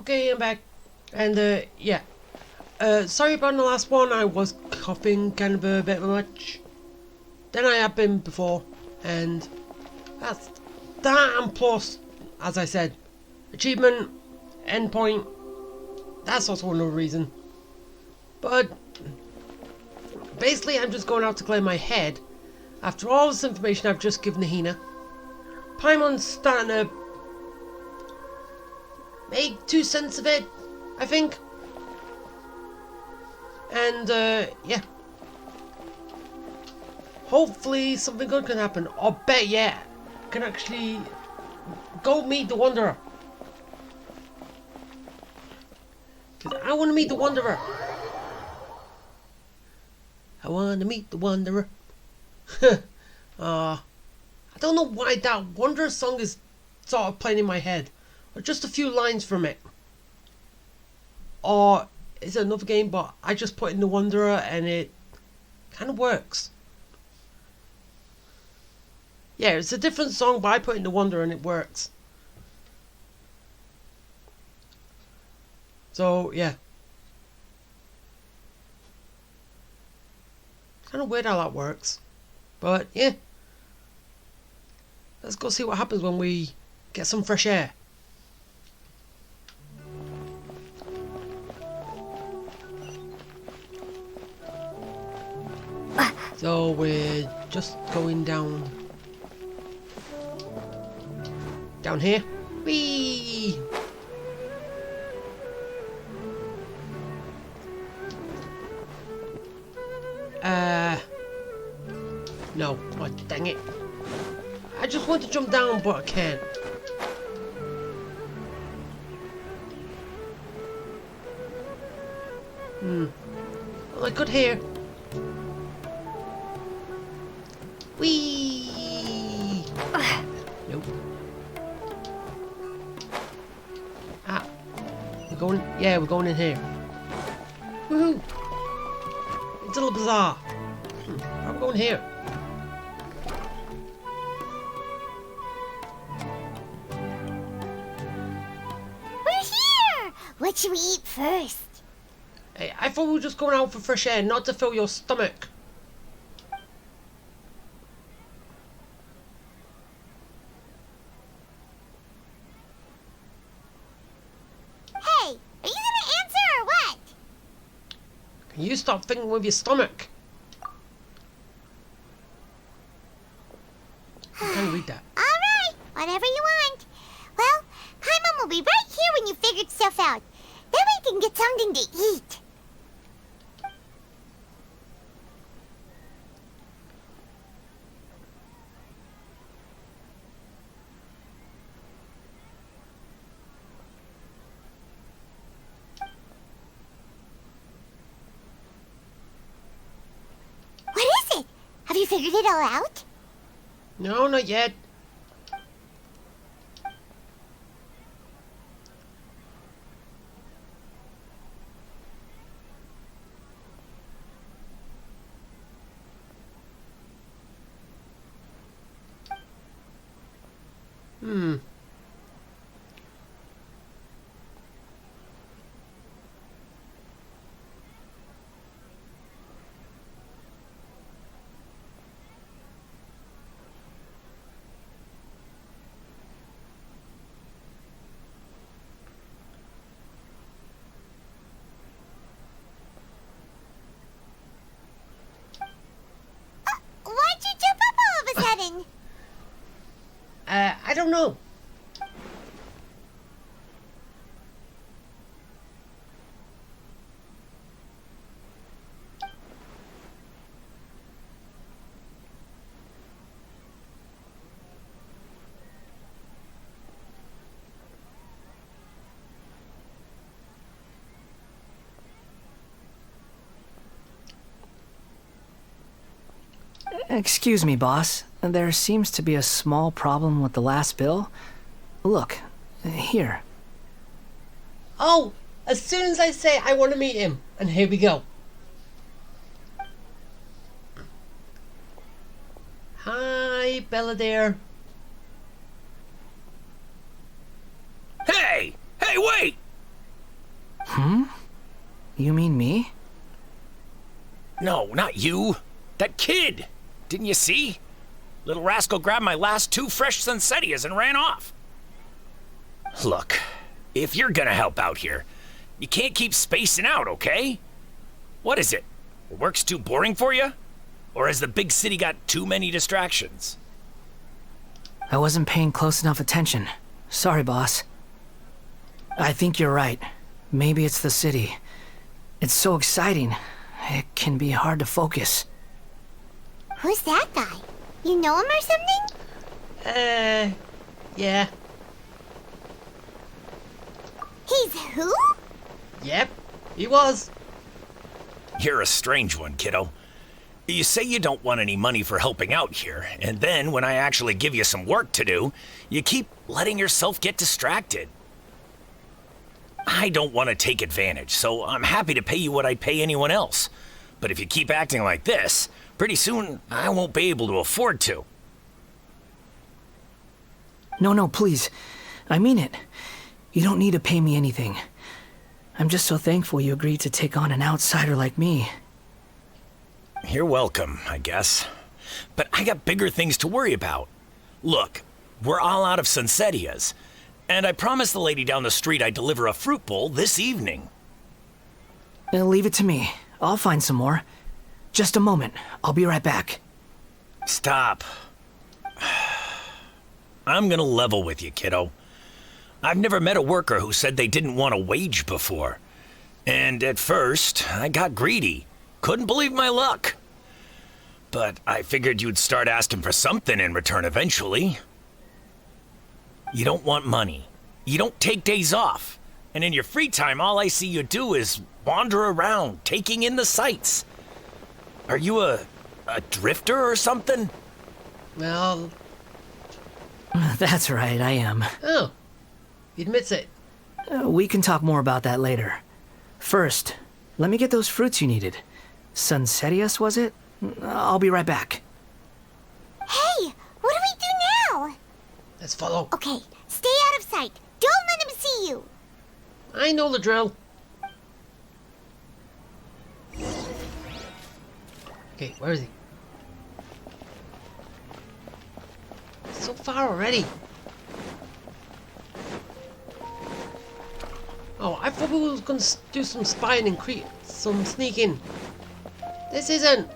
Okay, I'm back. And yeah. Sorry about the last one. I was coughing kind of a bit much than I have been before. And that's that, and plus, as I said, achievement, endpoint, that's also another reason. But basically, I'm just going out to clear my head after all this information I've just given Nahina. Paimon's starting to make 2 cents of it, I think. And yeah. Hopefully something good can happen. Or bet yeah, can actually go meet the Wanderer. Because I want to meet the Wanderer. I want to meet the Wanderer. I don't know why that Wanderer song is sort of playing in my head. Or just a few lines from it. Or it's another game, but I just put in the Wanderer and it kind of works. Yeah, it's a different song, but I put in the Wanderer and it works. So, yeah. Kind of weird how that works. But, yeah. Let's go see what happens when we get some fresh air. So, we're just going down here. Whee! No. Oh, dang it. I just want to jump down, but I can't. Well, I could hear. Whee! Nope. Ah. We're going... Yeah, we're going in here. Woohoo! It's a little bizarre. I'm going here. We're here! What should we eat first? Hey, I thought we were just going out for fresh air, not to fill your stomach. Hey, are you gonna answer or what? Can you stop thinking with your stomach? I can't read that. Alright, whatever you want. Well, Paimon will be right here when you figured stuff out. Then we can get something to eat. What is it? Have you figured it all out? No, not yet. Why'd you jump up all of a sudden? I don't know. Excuse me, boss. There seems to be a small problem with the last bill. Look, here. Oh, as soon as I say I want to meet him, and here we go. Hi, Balladeer. Hey! Hey, wait! You mean me? No, not you. That kid. Didn't you see? Little rascal grabbed my last 2 fresh Sunsettias and ran off. Look, if you're gonna help out here, you can't keep spacing out, okay? What is it? Work's too boring for you? Or has the big city got too many distractions? I wasn't paying close enough attention. Sorry, boss. I think you're right. Maybe it's the city. It's so exciting. It can be hard to focus. Who's that guy? You know him or something? Yeah. He's who? Yep, he was. You're a strange one, kiddo. You say you don't want any money for helping out here, and then when I actually give you some work to do, you keep letting yourself get distracted. I don't want to take advantage, so I'm happy to pay you what I'd pay anyone else. But if you keep acting like this, pretty soon I won't be able to afford to. No, please. I mean it. You don't need to pay me anything. I'm just so thankful you agreed to take on an outsider like me. You're welcome, I guess. But I got bigger things to worry about. Look, we're all out of Sunsettias, and I promised the lady down the street I'd deliver a fruit bowl this evening. Leave it to me. I'll find some more. Just a moment. I'll be right back. Stop. I'm gonna level with you, kiddo. I've never met a worker who said they didn't want a wage before. And at first, I got greedy. Couldn't believe my luck. But I figured you'd start asking for something in return eventually. You don't want money. You don't take days off. And in your free time, all I see you do is wander around, taking in the sights. Are you a drifter or something? Well, That's right, I am. oh, he admits it. We can talk more about that later. First, let me get those fruits you needed. Sunsettias, was it? I'll be right back. Hey, what do we do now? Let's follow. Okay, stay out of sight. Don't let him see you. I know the drill. Okay, where is he? So far already. Oh, I thought we was gonna do some spying and some sneaking. This isn't.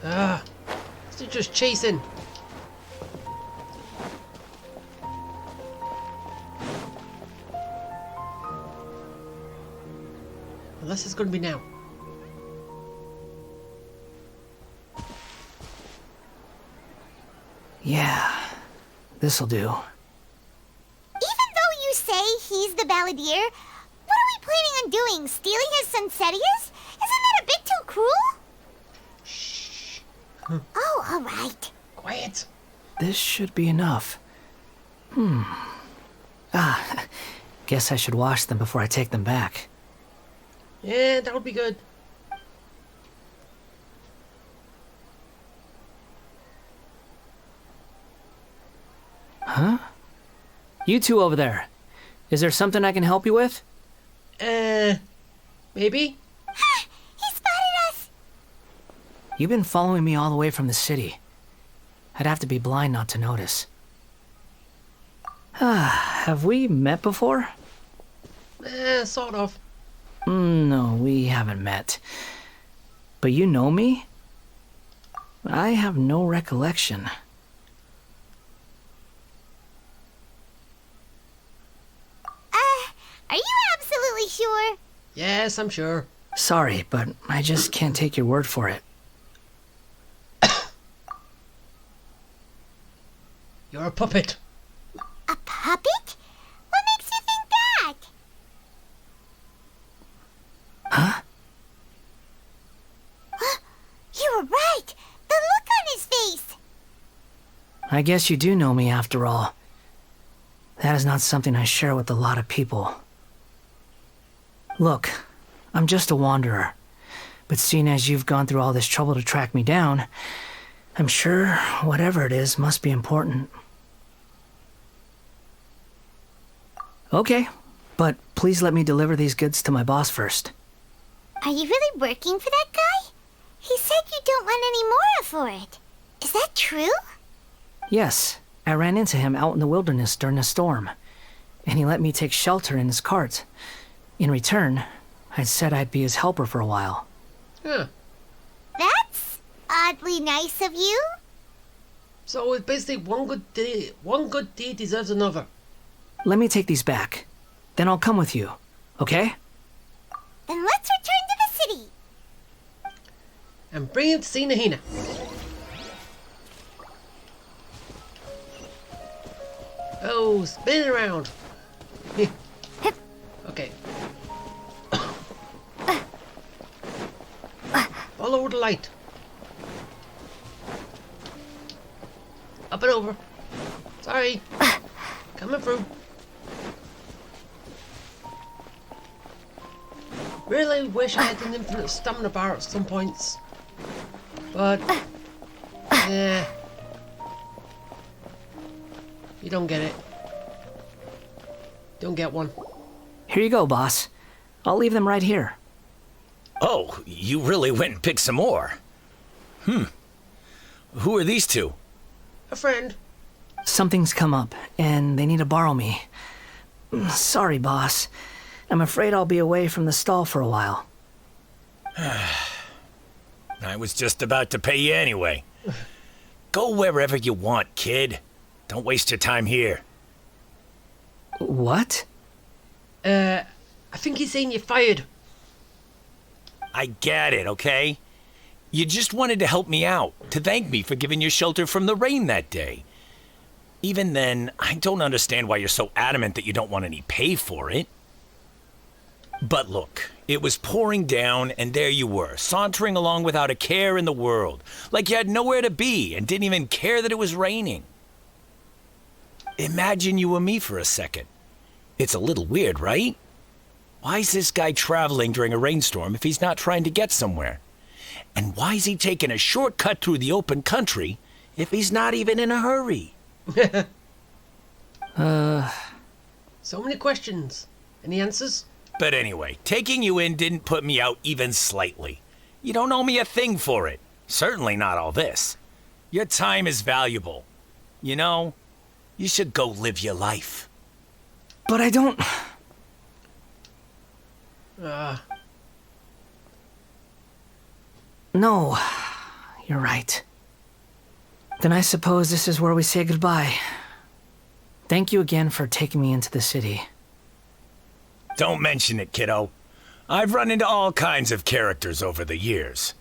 They're just chasing. Unless it's gonna be now. Yeah, this'll do. Even though you say he's the Balladeer, what are we planning on doing? Stealing his Sunsettias? Isn't that a bit too cruel? Shh. Oh, all right. Quiet. This should be enough. Guess I should wash them before I take them back. Yeah, that would be good. Huh? You two over there. Is there something I can help you with? Maybe? He spotted us. You've been following me all the way from the city. I'd have to be blind not to notice. Have we met before? Sort of. No, we haven't met. But you know me? I have no recollection. Are you absolutely sure? Yes, I'm sure. Sorry, but I just can't take your word for it. You're a puppet. A puppet? What makes you think that? Huh? You were right. The look on his face. I guess you do know me after all. That is not something I share with a lot of people. Look, I'm just a wanderer. But seeing as you've gone through all this trouble to track me down, I'm sure whatever it is must be important. Okay, but please let me deliver these goods to my boss first. Are you really working for that guy? He said you don't want any more for it. Is that true? Yes, I ran into him out in the wilderness during a storm, and he let me take shelter in his cart. In return, I said I'd be his helper for a while. Huh. That's oddly nice of you. So it's basically one good deed deserves another. Let me take these back. Then I'll come with you, okay? Then let's return to the city. And bring him to see Nahina. Oh, spin around. Okay. Follow the light. Up and over. Sorry. Coming through. Really wish I had an infinite stamina bar at some points. But, yeah. You don't get it. Don't get one. Here you go, boss. I'll leave them right here. Oh, you really went and picked some more. Who are these two? A friend. Something's come up, and they need to borrow me. Sorry, boss. I'm afraid I'll be away from the stall for a while. I was just about to pay you anyway. Go wherever you want, kid. Don't waste your time here. What? I think he's saying you're fired. I get it, okay? You just wanted to help me out, to thank me for giving you shelter from the rain that day. Even then, I don't understand why you're so adamant that you don't want any pay for it. But look, it was pouring down, and there you were, sauntering along without a care in the world, like you had nowhere to be and didn't even care that it was raining. Imagine you and me for a second. It's a little weird, right? Why is this guy traveling during a rainstorm if he's not trying to get somewhere? And why is he taking a shortcut through the open country if he's not even in a hurry? So many questions. Any answers? But anyway, taking you in didn't put me out even slightly. You don't owe me a thing for it. Certainly not all this. Your time is valuable. You know, you should go live your life. But I don't... No, you're right. Then I suppose this is where we say goodbye. Thank you again for taking me into the city. Don't mention it, kiddo. I've run into all kinds of characters over the years.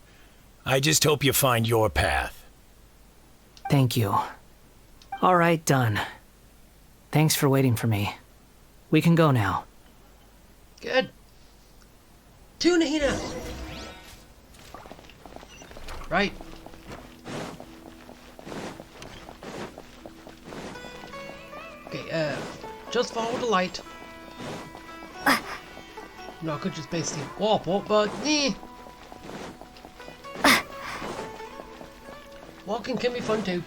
I just hope you find your path. Thank you. All right, done. Thanks for waiting for me. We can go now. Good. To Nahina. Right. Okay, just follow the light. No, I could just basically warp up, but walking can be fun too.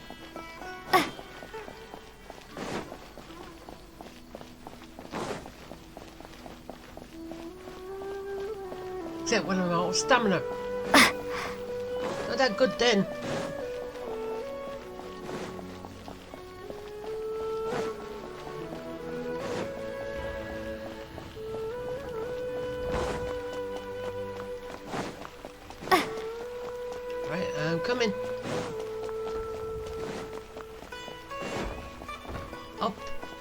Except when I'm out of stamina. Not that good then. Right, I'm coming. Up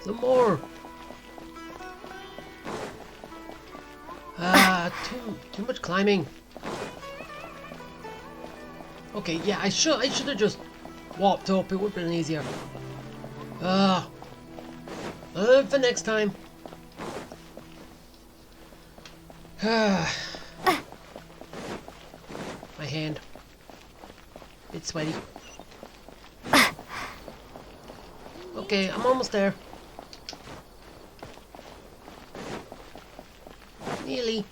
some more. Too much climbing. Okay, yeah, I should have just warped up. It would have been easier. For next time. My hand. It's sweaty. Okay, I'm almost there. Nearly.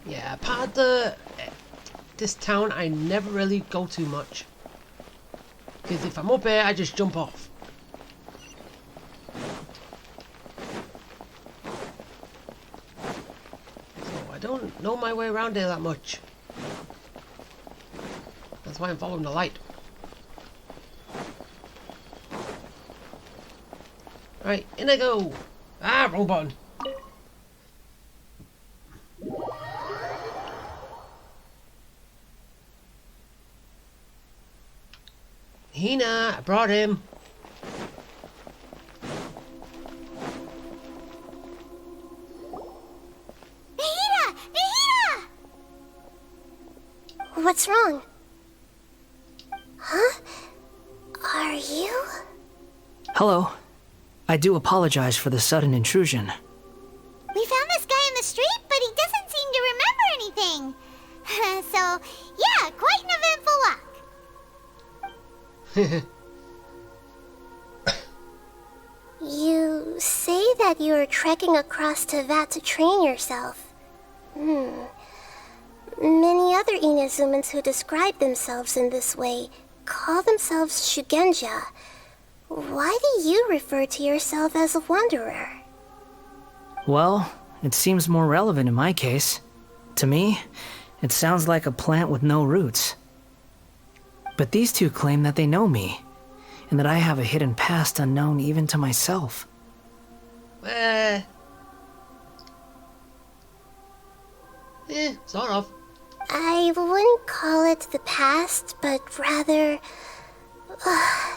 Yeah, part of this town I never really go to much. Because if I'm up here, I just jump off. know my way around here that much. That's why I'm following the light. Right, in I go. Ah, wrong button. Hina, I brought him. Nahida! Nahida! What's wrong? Huh? Are you? Hello. I do apologize for the sudden intrusion. We found this guy in the street, but he doesn't seem to remember anything. So, yeah, quite an eventful walk. You say that you're trekking across Tevat to train yourself. Many other Inazumans who describe themselves in this way call themselves Shugenja. Why do you refer to yourself as a wanderer? Well, it seems more relevant in my case. To me, it sounds like a plant with no roots. But these two claim that they know me, and that I have a hidden past unknown even to myself. Sort of. I wouldn't call it the past, but rather...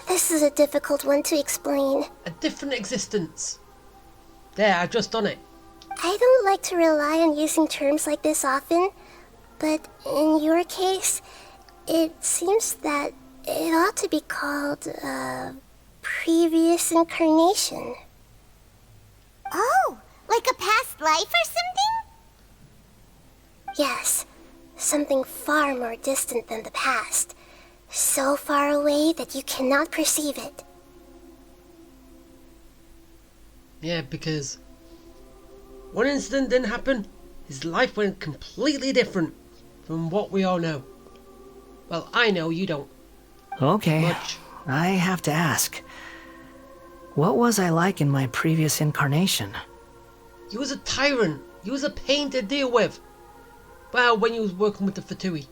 this is a difficult one to explain. A different existence. There, I've just done it. I don't like to rely on using terms like this often, but in your case, it seems that it ought to be called previous incarnation. Oh, like a past life or something? Yes, something far more distant than the past. So far away that you cannot perceive it. Yeah, because one incident didn't happen, his life went completely different from what we all know. Well, I know, you don't. Okay, Much. I have to ask. What was I like in my previous incarnation? You was a tyrant. You was a pain to deal with. Well, when you was working with the F2P.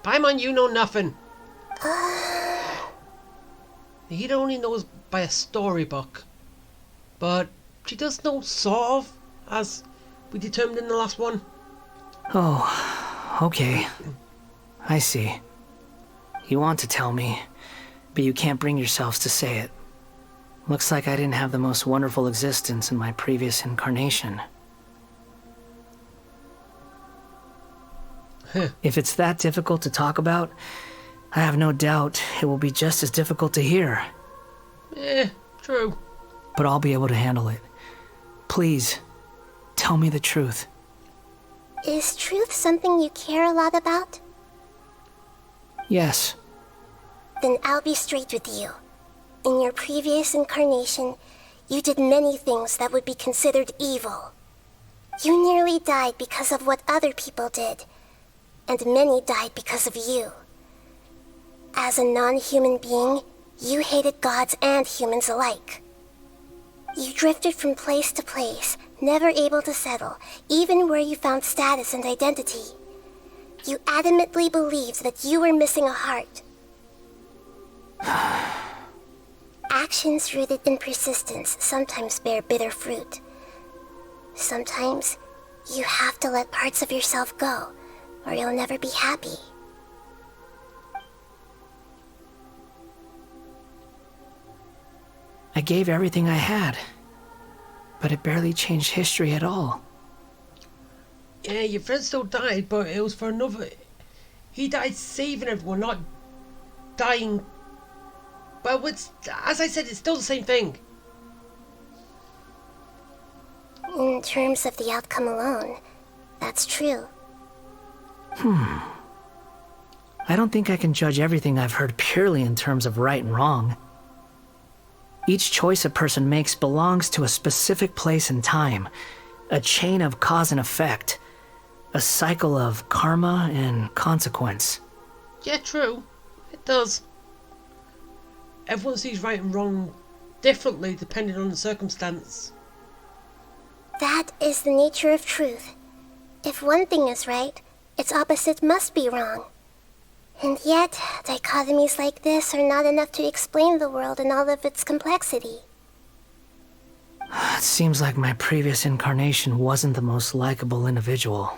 Paimon, you know nothing. He only knows by a storybook. But she does know sort of, as we determined in the last one. Oh, okay. I see. You want to tell me, but you can't bring yourselves to say it. Looks like I didn't have the most wonderful existence in my previous incarnation. If it's that difficult to talk about, I have no doubt it will be just as difficult to hear. True. But I'll be able to handle it. Please, tell me the truth. Is truth something you care a lot about? Yes. Then I'll be straight with you. In your previous incarnation, you did many things that would be considered evil. You nearly died because of what other people did, and many died because of you. As a non-human being, you hated gods and humans alike. You drifted from place to place, never able to settle, even where you found status and identity. You adamantly believed that you were missing a heart. Actions rooted in persistence sometimes bear bitter fruit. Sometimes, you have to let parts of yourself go, or you'll never be happy. I gave everything I had, but it barely changed history at all. Yeah, your friend still died, but it was for another... He died saving everyone, not dying... Well, it's, as I said, it's still the same thing. In terms of the outcome alone, that's true. I don't think I can judge everything I've heard purely in terms of right and wrong. Each choice a person makes belongs to a specific place and time, a chain of cause and effect, a cycle of karma and consequence. Yeah, true. It does. Everyone sees right and wrong differently depending on the circumstance. That is the nature of truth. If one thing is right, its opposite must be wrong. And yet, dichotomies like this are not enough to explain the world in all of its complexity. It seems like my previous incarnation wasn't the most likable individual.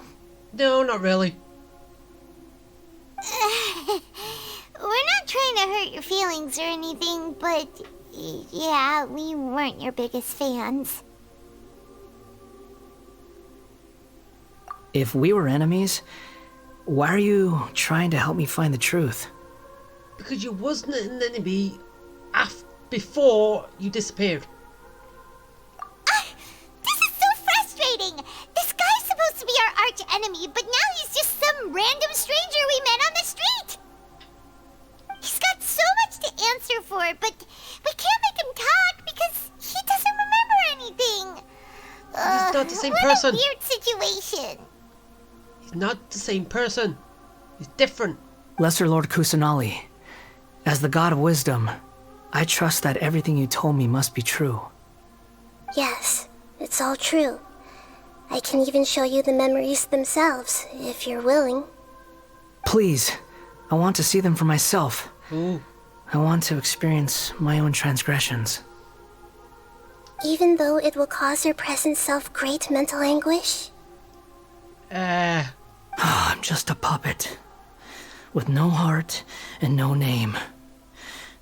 No, not really. We're not trying to hurt your feelings or anything, but yeah, we weren't your biggest fans. If we were enemies, why are you trying to help me find the truth? Because you wasn't an enemy before you disappeared. This is so frustrating! This guy's supposed to be our arch enemy, but now he's just some random stranger we met on the street! He's got so much to answer for, but we can't make him talk because he doesn't remember anything. He's not the same what person. A weird situation. He's not the same person. He's different. Lesser Lord Kusanali, as the god of wisdom, I trust that everything you told me must be true. Yes, it's all true. I can even show you the memories themselves, if you're willing. Please, I want to see them for myself. Ooh. I want to experience my own transgressions. Even though it will cause your present self great mental anguish? I'm just a puppet, with no heart and no name.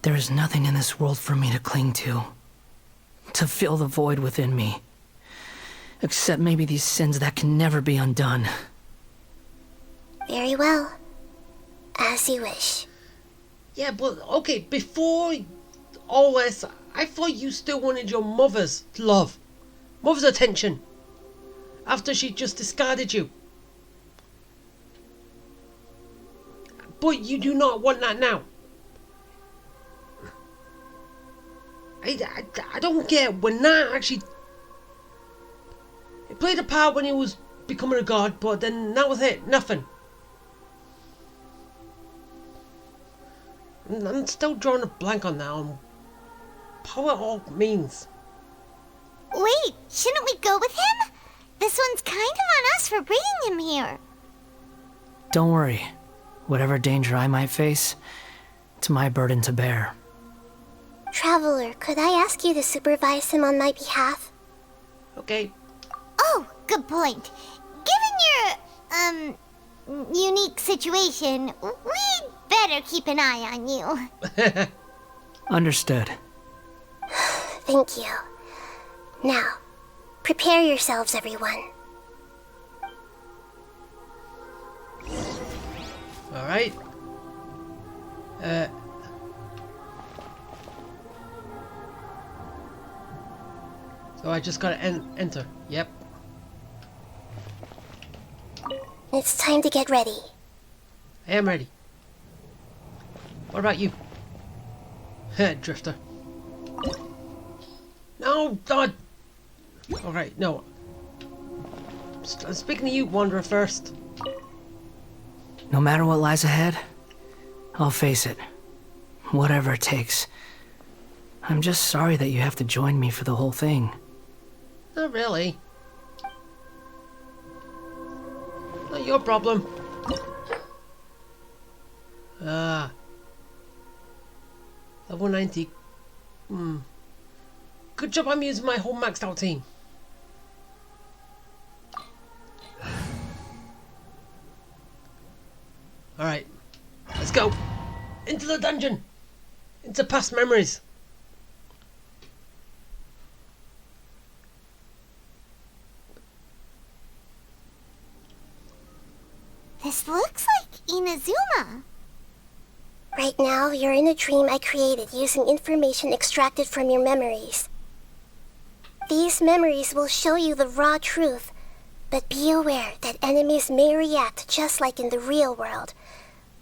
There is nothing in this world for me to cling to fill the void within me. Except maybe these sins that can never be undone. Very well. As you wish. Yeah, but okay, before all this, I thought you still wanted your mother's love. Mother's attention. After she just discarded you. But you do not want that now. I don't get when that actually... It played a part when he was becoming a god, but then that was it. Nothing. I'm still drawing a blank on that, on how it all means. Wait, shouldn't we go with him? This one's kind of on us for bringing him here. Don't worry. Whatever danger I might face, it's my burden to bear. Traveler, could I ask you to supervise him on my behalf? Okay. Oh, good point. Given your, unique situation, we'd better keep an eye on you. Understood. Thank you. Now, prepare yourselves, everyone. Alright. So I just gotta enter. Yep. It's time to get ready. I am ready. What about you? Drifter. No, God. Alright, no. I'm speaking to you, Wanderer, first. No matter what lies ahead, I'll face it. Whatever it takes. I'm just sorry that you have to join me for the whole thing. Not really. Not your problem. Level 90. Good job I'm using my whole maxed out team. Alright. Let's go. Into the dungeon. Into past memories. This looks like Inazuma. Right now, you're in a dream I created using information extracted from your memories. These memories will show you the raw truth, but be aware that enemies may react just like in the real world.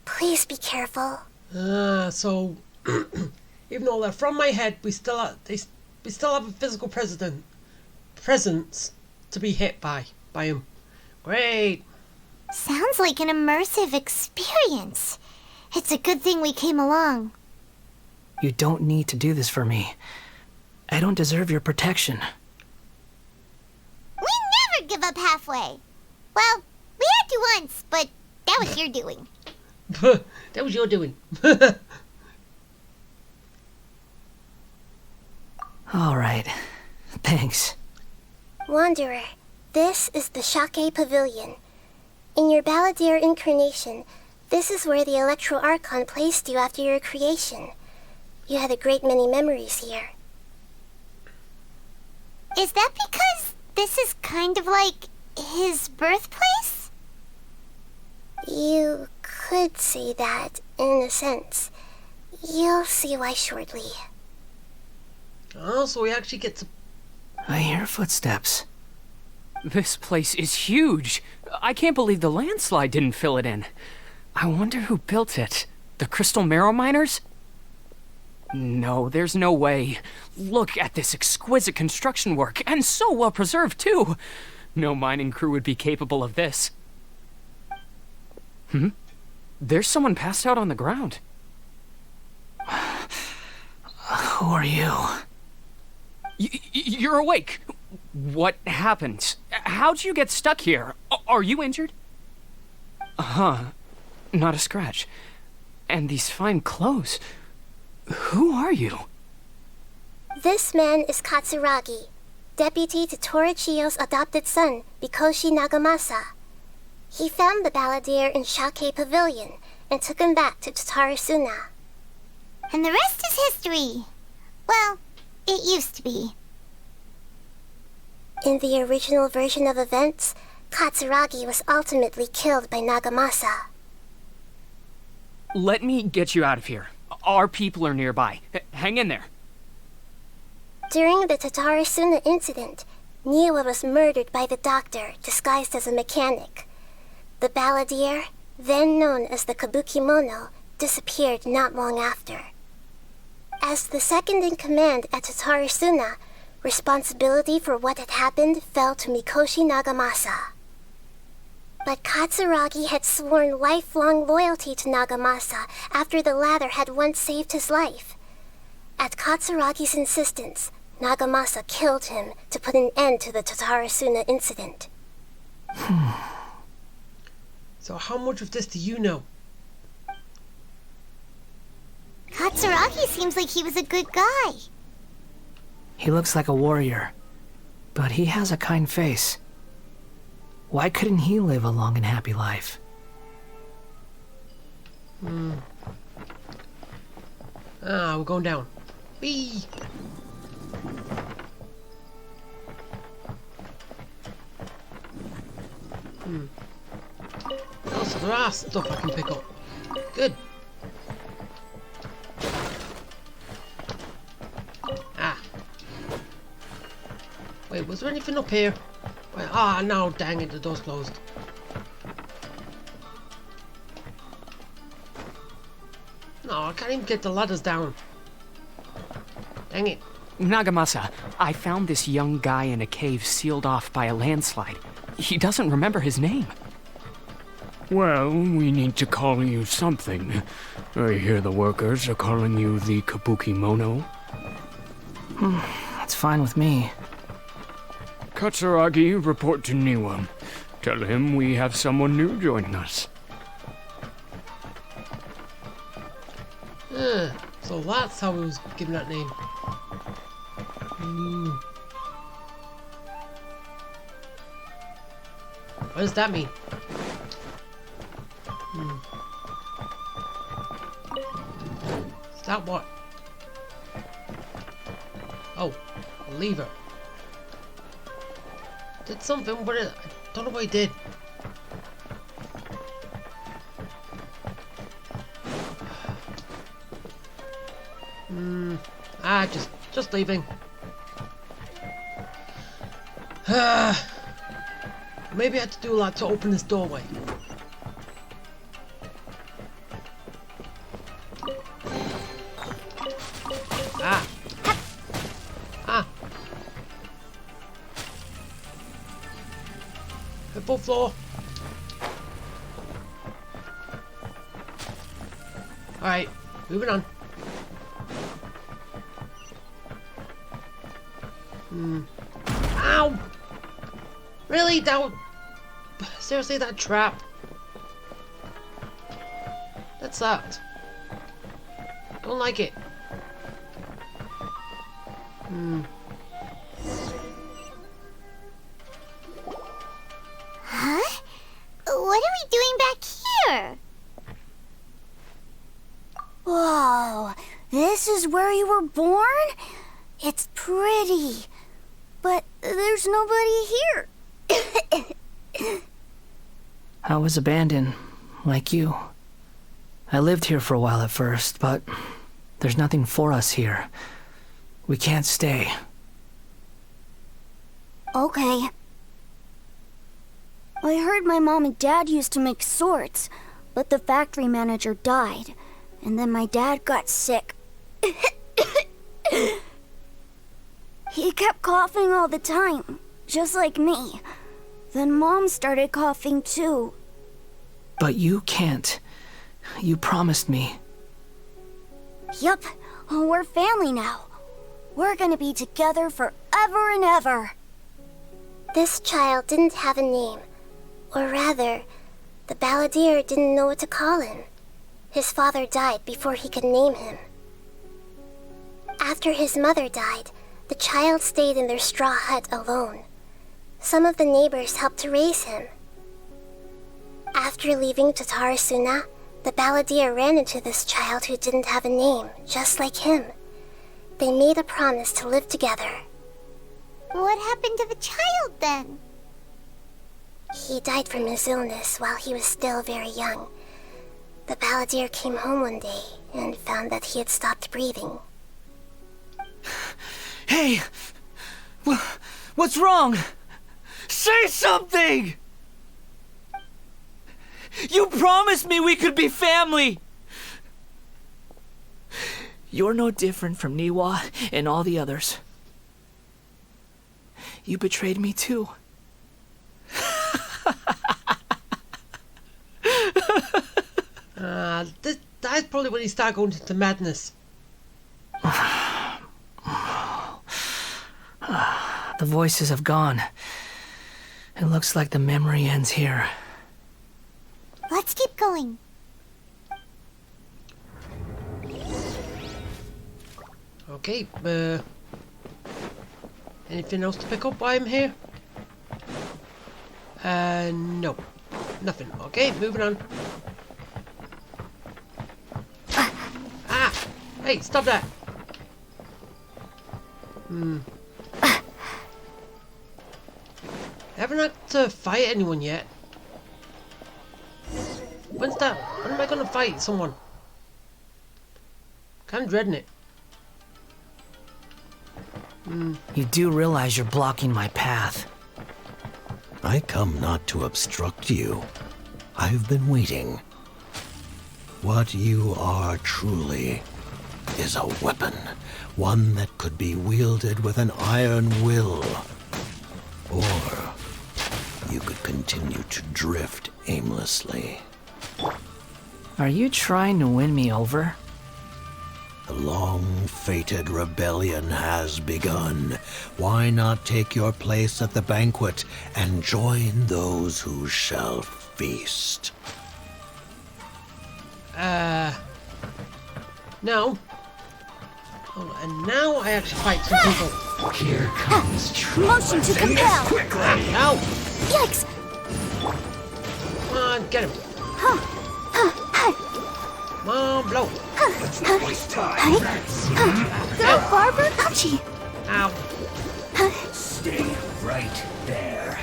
Please be careful. So even though they're from my head, we still have a physical presence to be hit by him. Great. Sounds like an immersive experience. It's a good thing we came along. You don't need to do this for me. I don't deserve your protection. We up halfway. Well, we had to once, but that was your doing. That was your doing. All right. Thanks. Wanderer, this is the Shake Pavilion. In your Balladeer incarnation, this is where the Electro Archon placed you after your creation. You had a great many memories here. Is that because this is kind of like his birthplace? You could say that, in a sense. You'll see why shortly. Oh, so we actually get to... I hear footsteps. This place is huge. I can't believe the landslide didn't fill it in. I wonder who built it. The Crystal Marrow Miners? No, there's no way. Look at this exquisite construction work, and so well preserved, too. No mining crew would be capable of this. There's someone passed out on the ground. Who are you? You're awake. What happened? How'd you get stuck here? Are you injured? Not a scratch. And these fine clothes. Who are you? This man is Katsuragi, deputy to Torichiyo's adopted son, Mikoshi Nagamasa. He found the Balladeer in Shake Pavilion and took him back to Tatarasuna. And the rest is history. Well, it used to be. In the original version of events, Katsuragi was ultimately killed by Nagamasa. Let me get you out of here. Our people are nearby. Hang in there. During the Tatarasuna incident, Niwa was murdered by the doctor disguised as a mechanic. The Balladeer, then known as the Kabukimono, disappeared not long after. As the second in command at Tatarasuna, responsibility for what had happened fell to Mikoshi Nagamasa. But Katsuragi had sworn lifelong loyalty to Nagamasa after the latter had once saved his life. At Katsuragi's insistence, Nagamasa killed him to put an end to the Tatarasuna incident. So how much of this do you know? Katsuragi seems like he was a good guy. He looks like a warrior, but he has a kind face. Why couldn't he live a long and happy life? We're going down. Whee! Oh, so there are stuff I can pick up. Good. Wait, was there anything up here? Wait, no, dang it, the door's closed. No, I can't even get the ladders down. Dang it. Nagamasa, I found this young guy in a cave sealed off by a landslide. He doesn't remember his name. Well, we need to call you something. I hear the workers are calling you the Kabukimono. That's fine with me. Katsuragi, report to Niwa. Tell him we have someone new joining us. So that's how he was given that name. What does that mean? Is that what? Oh, a lever. Did something, but I don't know what he did. Just leaving. Maybe I had to do a lot to open this doorway. Fourth floor. Alright, moving on. Ow! Really? Seriously, that trap? That sucked. Don't like it. Huh? What are we doing back here? Whoa, this is where you were born? It's pretty, but there's nobody here. I was abandoned, like you. I lived here for a while at first, but there's nothing for us here. We can't stay. Okay. I heard my mom and dad used to make swords, but the factory manager died, and then my dad got sick. He kept coughing all the time, just like me. Then Mom started coughing too. But you can't. You promised me. Yup, we're family now. We're gonna be together forever and ever. This child didn't have a name. Or rather, the Balladeer didn't know what to call him. His father died before he could name him. After his mother died, the child stayed in their straw hut alone. Some of the neighbors helped to raise him. After leaving Tatarasuna, the Balladeer ran into this child who didn't have a name, just like him. They made a promise to live together. What happened to the child then? He died from his illness while he was still very young. The Balladeer came home one day and found that he had stopped breathing. Hey! What's wrong? Say something! You promised me we could be family! You're no different from Niwa and all the others. You betrayed me too. That's probably when he started going into madness. The voices have gone. It looks like the memory ends here. Let's keep going. Okay, anything else to pick up while I'm here? No. Nothing. Okay, moving on. Ah! Hey, stop that! Haven't had to fight anyone yet. When am I gonna fight someone? Kinda dreading it. You do realize you're blocking my path. I come not to obstruct you. I've been waiting. What you are truly is a weapon, one that could be wielded with an iron will. Or you could continue to drift aimlessly. Are you trying to win me over? The long-fated rebellion has begun. Why not take your place at the banquet and join those who shall feast? No. Oh, and now I actually fight some people. Here comes truth. Motion to compel! Ow! Yikes! Come on, get him. Come on, blow. Go, Barber! Ouchie! Ow. Stay right there.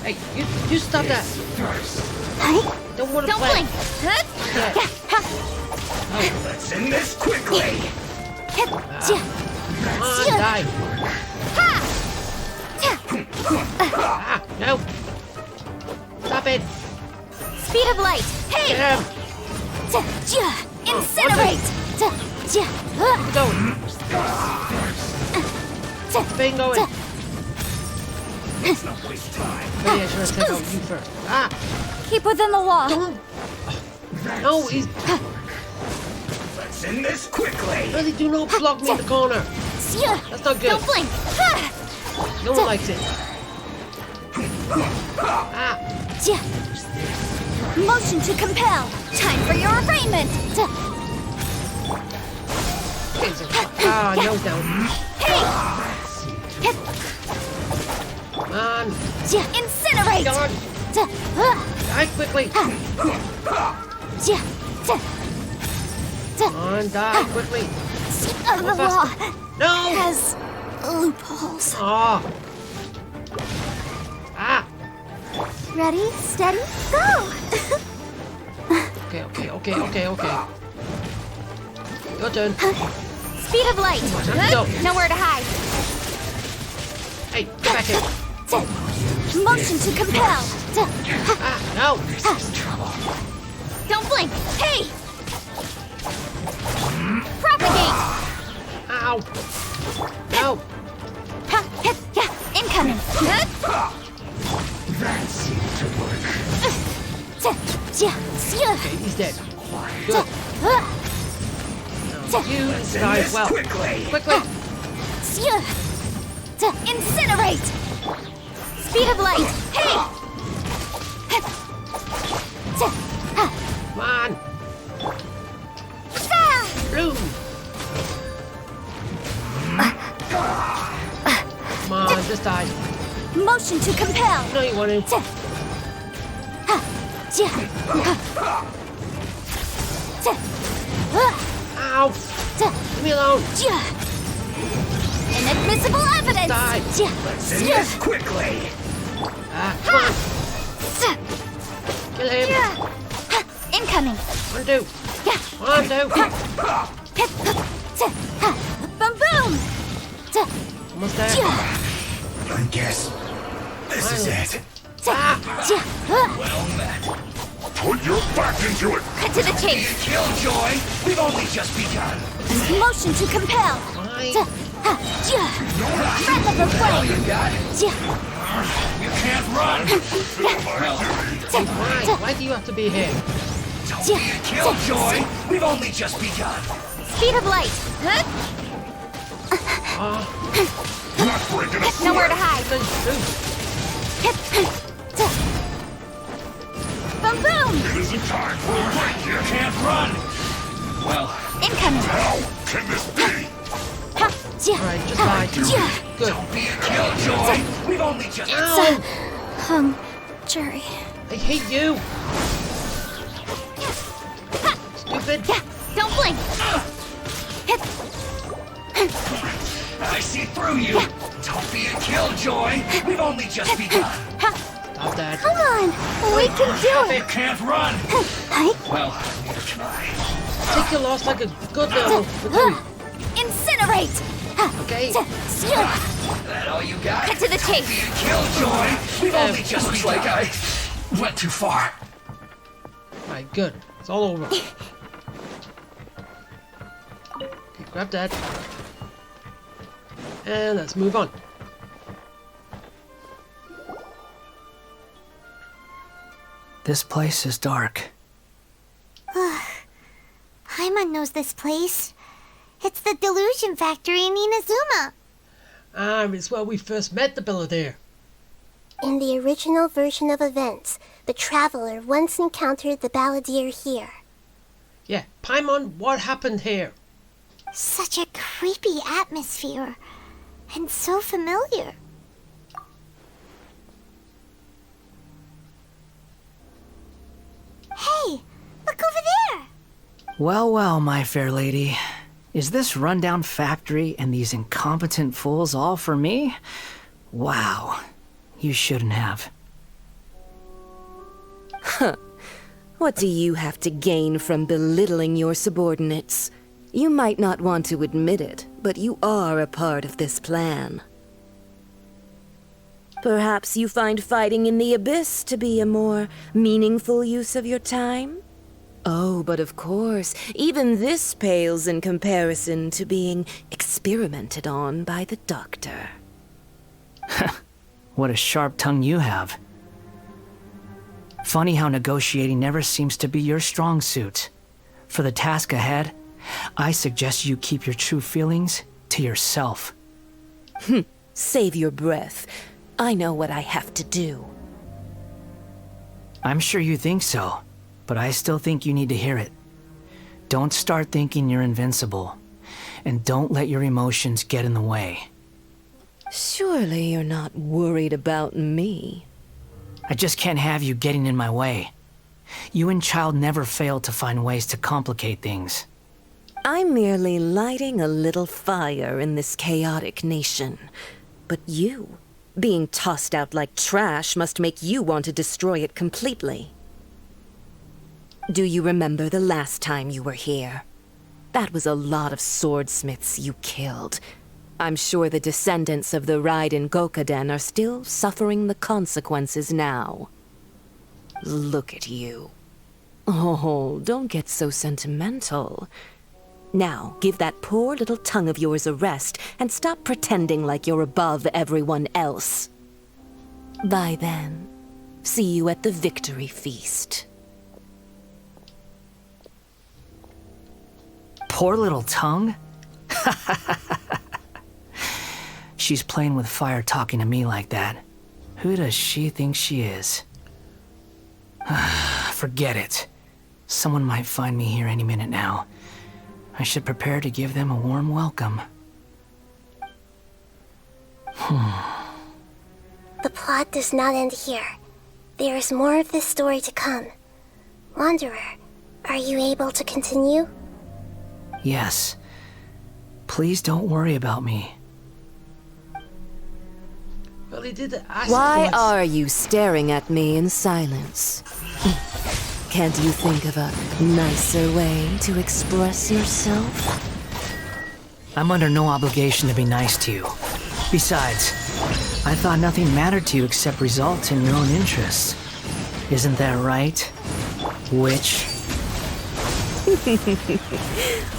Hey, you stop that. Don't want to Don't play. blink! Yeah. Let's end this quickly. Come on, die. Ah, no. Stop it. Speed of light! Hey! Get him. Incinerate! Go. Bing going. Let's not waste time. Maybe I should have taken out you first. Ah, Keep within the law. don't. No, he's Let's end this quickly. really do not block me in the corner. That's not good. Don't blink. No one likes it. Ah, Motion to compel. Time for your arraignment. okay, so, nose down. Hey! Come on. Incinerate! Come on. Die quickly. Come on, die quickly. The law No. has loopholes. Oh. Ah. Ready, steady, go! Okay. Your turn. Speed of light. Go. Nowhere to hide. Hey, get back here. Motion to compel. Ah, no. Don't blink. Hey! Propagate. Ow. No. Incoming. Okay, he's dead. Good. Now, you die as well. Quickly. Incinerate. Speed of light. Hey! Come on. Blue. Come on, just die. Motion to compel. No, you want to. Ow. Leave me alone. Inadmissible evidence. Die. Yes, Quickly. Ah, come on. Kill him. Incoming. 1, 2. 1, 2. Boom boom. Almost there. I guess this is it. Ah. Well met. Put your back into it. Cut to the chase. Killjoy, we've only just begun. Motion to compel. Why? Breath of the flame. You can't run. Why do you have to be here? Don't be a killjoy. We've only just begun. Speed of light. Not breaking a Nowhere to hide. Boom boom. It isn't time for a break. You can't run. Well, Incoming. how can this be? Alright, just die. Good. Don't be a killjoy. We've only just Ow. Jury. I hate you. Stupid. Don't blink. I see through you. Don't be a killjoy. We've only just begun. Stop that. Come on. We can do You it. can't run. Hi. Well, neither can I. Take your loss like a good little platoon. Incinerate. Okay? That all you got? Cut to the chase. Be a killjoy. We've only just begun. Like I went too far. Alright, good. It's all over. Okay, grab that. And let's move on. This place is dark. Paimon knows this place. It's the delusion factory in Inazuma. It's where we first met the Balladeer. In the original version of events, the Traveler once encountered the Balladeer here. Yeah, Paimon, what happened here? Such a creepy atmosphere. And so familiar. Hey, look over there. Well, my fair lady. Is this rundown factory and these incompetent fools all for me? Wow. You shouldn't have. What do you have to gain from belittling your subordinates? You might not want to admit it, but you are a part of this plan. Perhaps you find fighting in the Abyss to be a more meaningful use of your time? Oh, but of course, even this pales in comparison to being experimented on by the Doctor. What a sharp tongue you have. Funny how negotiating never seems to be your strong suit. For the task ahead, I suggest you keep your true feelings to yourself. Save your breath. I know what I have to do. I'm sure you think so, but I still think you need to hear it. Don't start thinking you're invincible, and don't let your emotions get in the way. Surely you're not worried about me. I just can't have you getting in my way. You and Child never fail to find ways to complicate things. I'm merely lighting a little fire in this chaotic nation. But you, being tossed out like trash, must make you want to destroy it completely. Do you remember the last time you were here? That was a lot of swordsmiths you killed. I'm sure the descendants of the Raiden Gokaden are still suffering the consequences now. Look at you. Oh, don't get so sentimental. Now, give that poor little tongue of yours a rest and stop pretending like you're above everyone else. Bye then. See you at the victory feast. Poor little tongue? She's playing with fire talking to me like that. Who does she think she is? Forget it. Someone might find me here any minute now. I should prepare to give them a warm welcome. The plot does not end here. There is more of this story to come. Wanderer, are you able to continue? Yes. Please don't worry about me. Well, he did ask Why for it. are you staring at me in silence? Can't you think of a nicer way to express yourself? I'm under no obligation to be nice to you. Besides, I thought nothing mattered to you except results in your own interests. Isn't that right, witch?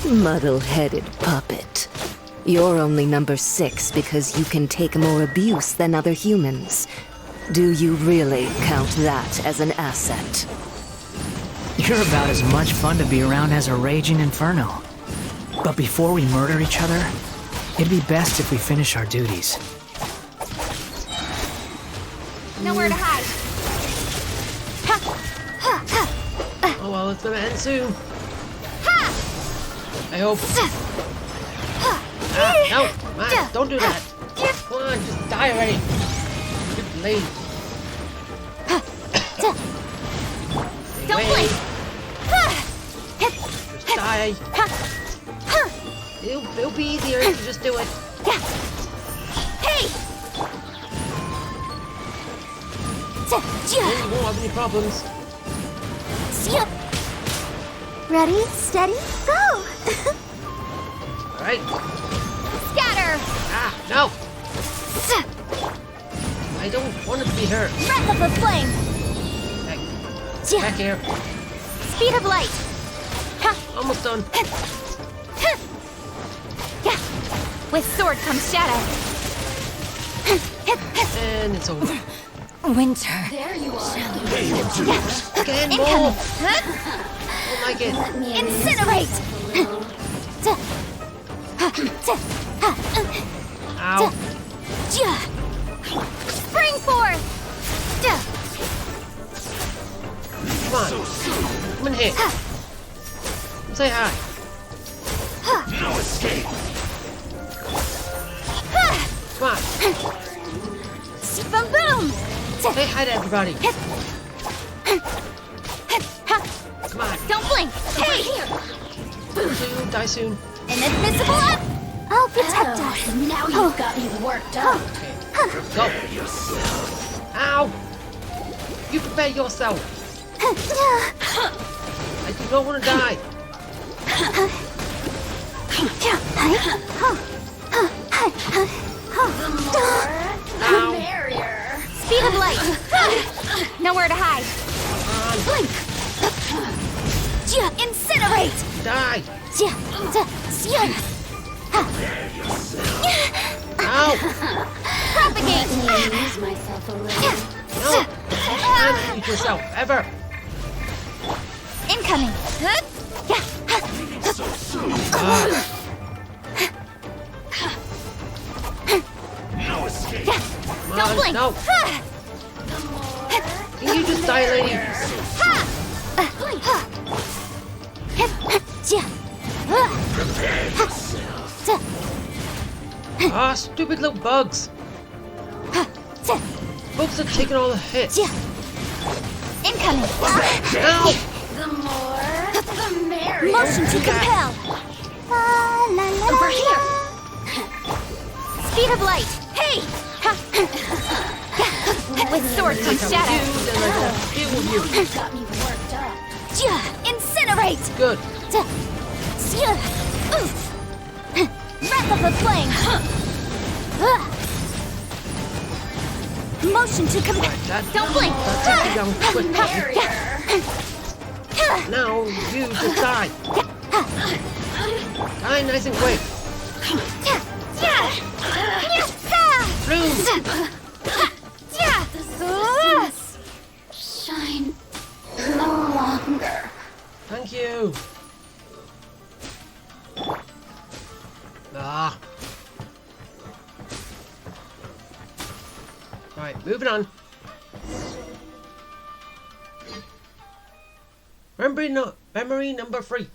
Muddle-headed puppet. You're only number 6 because you can take more abuse than other humans. Do you really count that as an asset? You're about as much fun to be around as a raging inferno. But before we murder each other, it'd be best if we finish our duties. Nowhere to hide. Oh well, it's gonna end soon. I hope. No, man, don't do that. Come on, just die already. Good lady. Don't blink. Just die. It'll be easier if you just do it. Hey! Then you won't have any problems. Ready, steady, go! Alright. Scatter! No! I don't want to be hurt. Breath of the flame! Back here. Speed of light! Almost done. With sword comes shadow. And it's over. Winter. Again, more! Don't like it. Incinerate! Ow. Spring forth! Come on. Come in here. Say hi. No escape. Come on. Boom boom! Say hi to everybody. Come on. Don't blink! Hey! Soon, die soon. Inadmissible up! I'll protect us. Now you've got me worked up. Go. Ow! You prepare yourself. I do not want to die. Ow! Barrier. Speed of light! Nowhere to hide. Blink! Incinerate! Die! Ow! Ow! Propagate! Use myself a little. No! Can't eat yourself, ever! Incoming! Don't blink! No! Can you just die, lady? Ah, stupid little bugs! Bugs are taking all the hits. Incoming! Ow! The more, the merrier. Motion to compel! Over here. Speed of light! Hey! With sword to shadow! Then I gotta deal with you. Got me worked up. Incinerate! Good. Wrath of the flame! Motion to compel! That, Don't blink! that takes you down quick. Barrier. Now you just die. Die nice and quick. Bloom. Shine no longer. Thank you. Ah. Right, moving on. Memory number 3.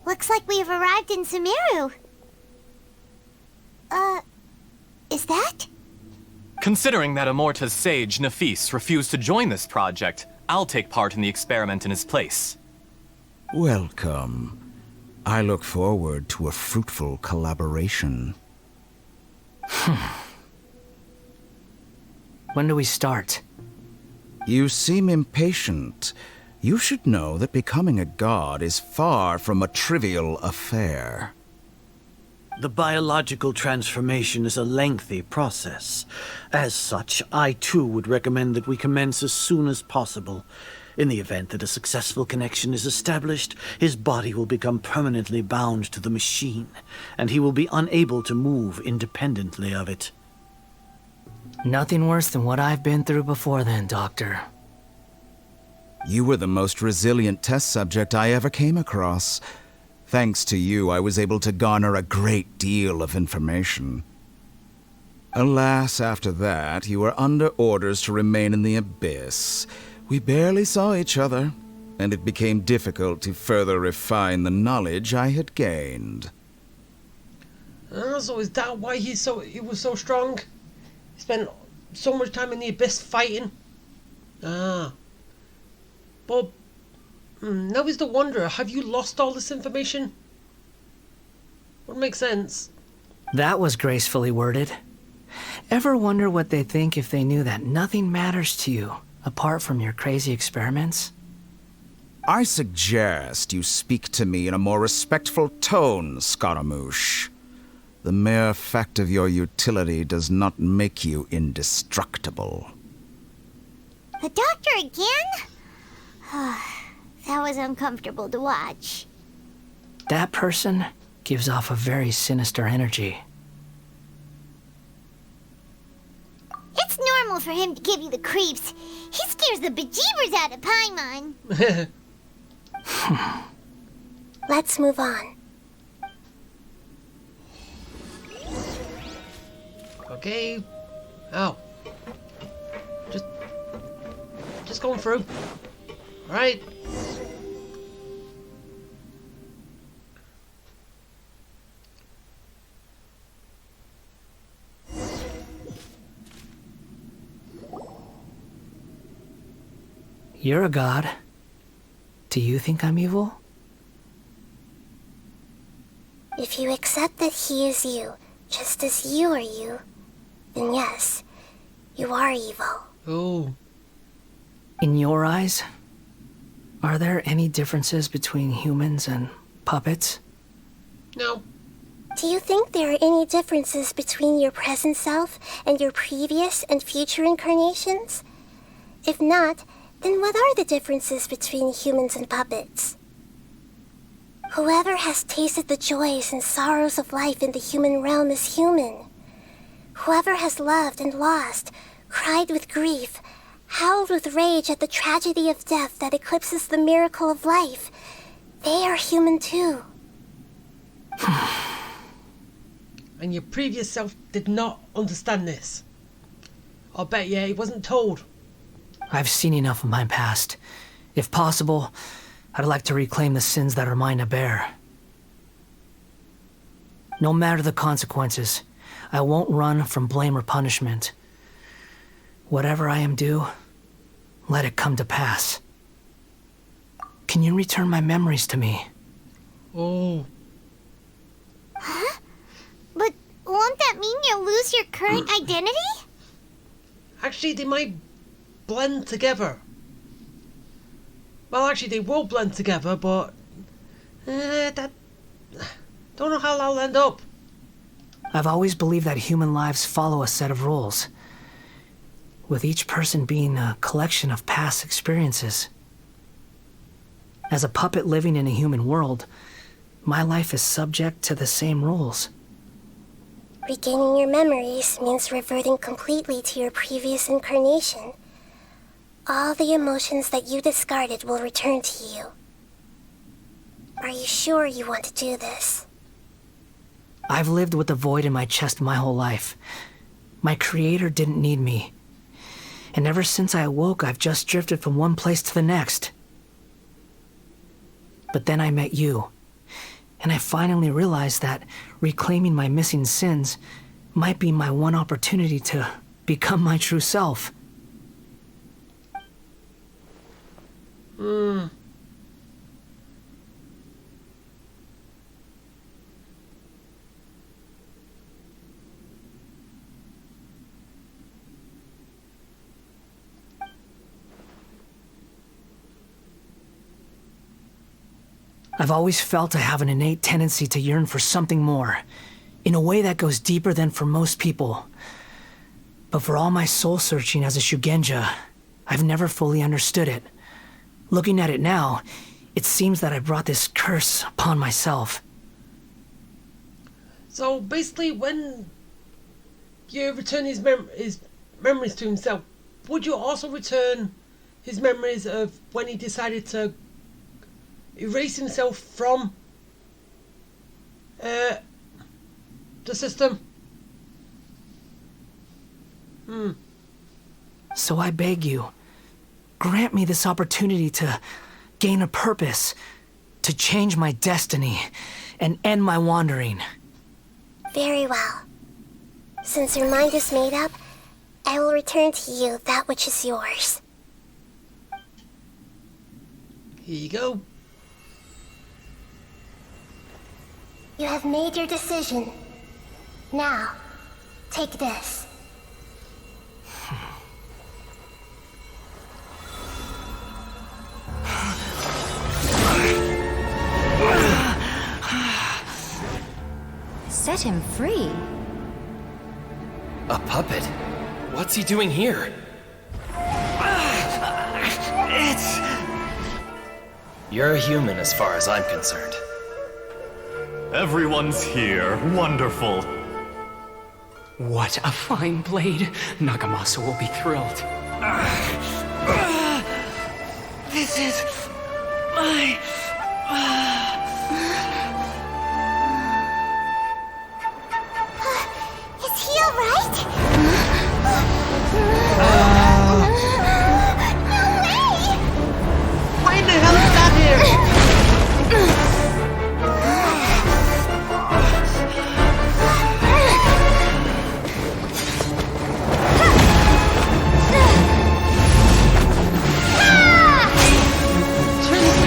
Looks like we've arrived in Sumeru. Is that? Considering that Amorta's sage, Nafis, refused to join this project, I'll take part in the experiment in his place. Welcome. I look forward to a fruitful collaboration. When do we start? You seem impatient. You should know that becoming a god is far from a trivial affair. The biological transformation is a lengthy process. As such, I too would recommend that we commence as soon as possible. In the event that a successful connection is established, his body will become permanently bound to the machine, and he will be unable to move independently of it. Nothing worse than what I've been through before then, Doctor. You were the most resilient test subject I ever came across. Thanks to you, I was able to garner a great deal of information. Alas, after that, you were under orders to remain in the Abyss. We barely saw each other, and it became difficult to further refine the knowledge I had gained. So is that why he was so strong? He spent so much time in the Abyss fighting? Ah. But now is the wonder, have you lost all this information? Would make sense. That was gracefully worded. Ever wonder what they'd think if they knew that nothing matters to you, apart from your crazy experiments? I suggest you speak to me in a more respectful tone, Scaramouche. The mere fact of your utility does not make you indestructible. The doctor again? That was uncomfortable to watch. That person gives off a very sinister energy. It's normal for him to give you the creeps. He scares the bejeebers out of Paimon. Let's move on. Okay. Oh. Just going through. Alright. You're a god. Do you think I'm evil? If you accept that he is you, just as you are you, then yes, you are evil. Oh. In your eyes, are there any differences between humans and puppets? No. Do you think there are any differences between your present self and your previous and future incarnations? If not, then what are the differences between humans and puppets? Whoever has tasted the joys and sorrows of life in the human realm is human. Whoever has loved and lost, cried with grief, howled with rage at the tragedy of death that eclipses the miracle of life. They are human too. And your previous self did not understand this. I'll bet you he wasn't told. I've seen enough of my past. If possible, I'd like to reclaim the sins that are mine to bear. No matter the consequences, I won't run from blame or punishment. Whatever I am due, let it come to pass. Can you return my memories to me? Oh. Huh? But won't that mean you'll lose your current identity? Actually, they might blend together. Well, actually, they will blend together, but... that... Don't know how that'll end up. I've always believed that human lives follow a set of rules, with each person being a collection of past experiences. As a puppet living in a human world, my life is subject to the same rules. Regaining your memories means reverting completely to your previous incarnation. All the emotions that you discarded will return to you. Are you sure you want to do this? I've lived with the void in my chest my whole life. My creator didn't need me. And ever since I awoke, I've just drifted from one place to the next. But then I met you, and I finally realized that reclaiming my missing sins might be my one opportunity to become my true self. I've always felt I have an innate tendency to yearn for something more, in a way that goes deeper than for most people. But for all my soul-searching as a Shugenja, I've never fully understood it. Looking at it now, it seems that I brought this curse upon myself. So basically, when you return his memories to himself, would you also return his memories of when he decided to erase himself from the system? So I beg you, grant me this opportunity to gain a purpose, to change my destiny, and end my wandering. Very well. Since your mind is made up, I will return to you that which is yours. Here you go. You have made your decision. Now, take this. Set him free. A puppet? What's he doing here? You're a human as far as I'm concerned. Everyone's here. Wonderful. What a fine blade. Nagamasa will be thrilled. This is my... Is he alright? No way! Why in the hell is that here?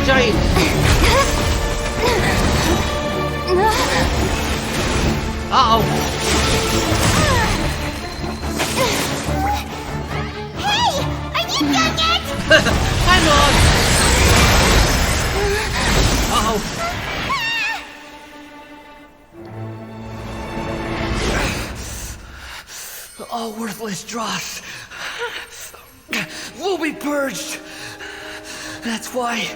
Giant. Uh-oh. Hey! Are you done yet? Hang on. Uh-oh. All worthless dross will be purged. That's why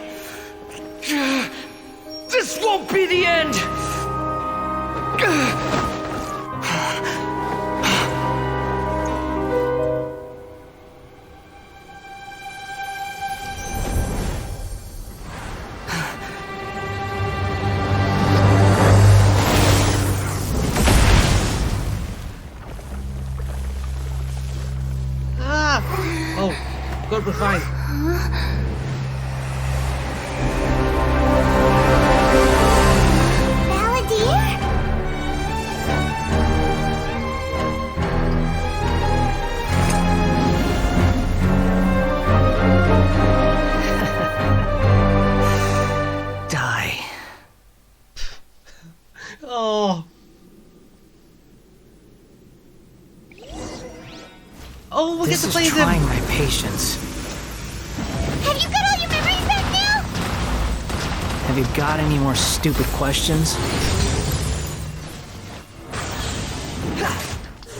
this won't be the end. we're fine. Balladeer? Die. Oh. Oh, we This get to is play trying them. my patience. Have you got all your memories back now? Have you got any more stupid questions?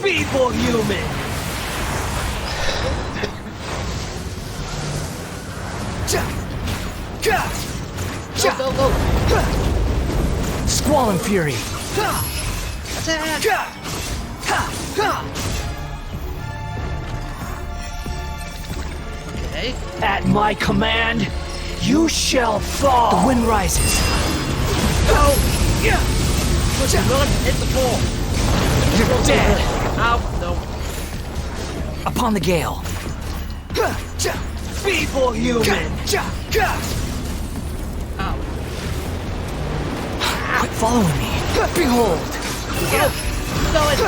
Feeble human. Go, go, go. Squall and Fury. Attack. Okay. At my command, you shall fall. The wind rises. Oh. Yeah. Push it, run. Hit the floor. You're dead. Ow. No. Upon the gale. Feeble human. Ow. Quit following me. Behold. Go. Go in.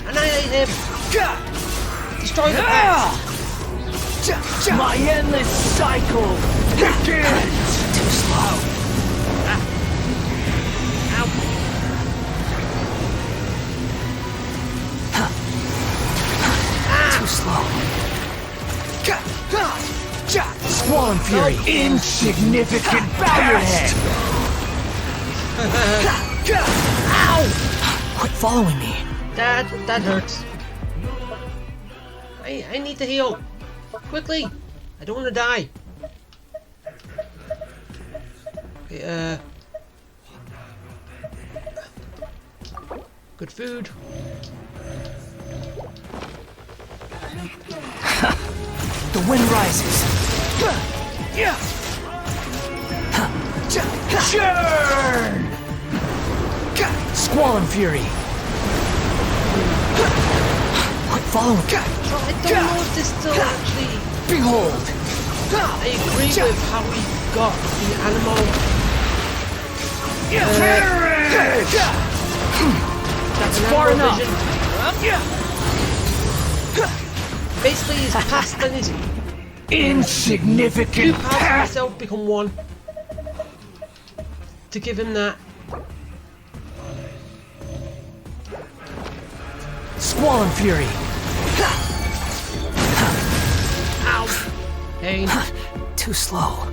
Annihilate him. Destroy the past. My endless cycle begins. Too slow. Ow. Too slow. Squall and Fury. Insignificant bounderhead. Ow. Quit following me. That hurts. I need to heal. Quickly. I don't want to die. Okay, good food. The wind rises. Churn! Squall and Fury. Quit following me. So I don't know if this still actually... Behold. I agree with how we got the animal. That's far enough. Basically, his past and his Insignificant past and himself become one. To give him that. Squall and Fury. Ow. Pain. Too slow.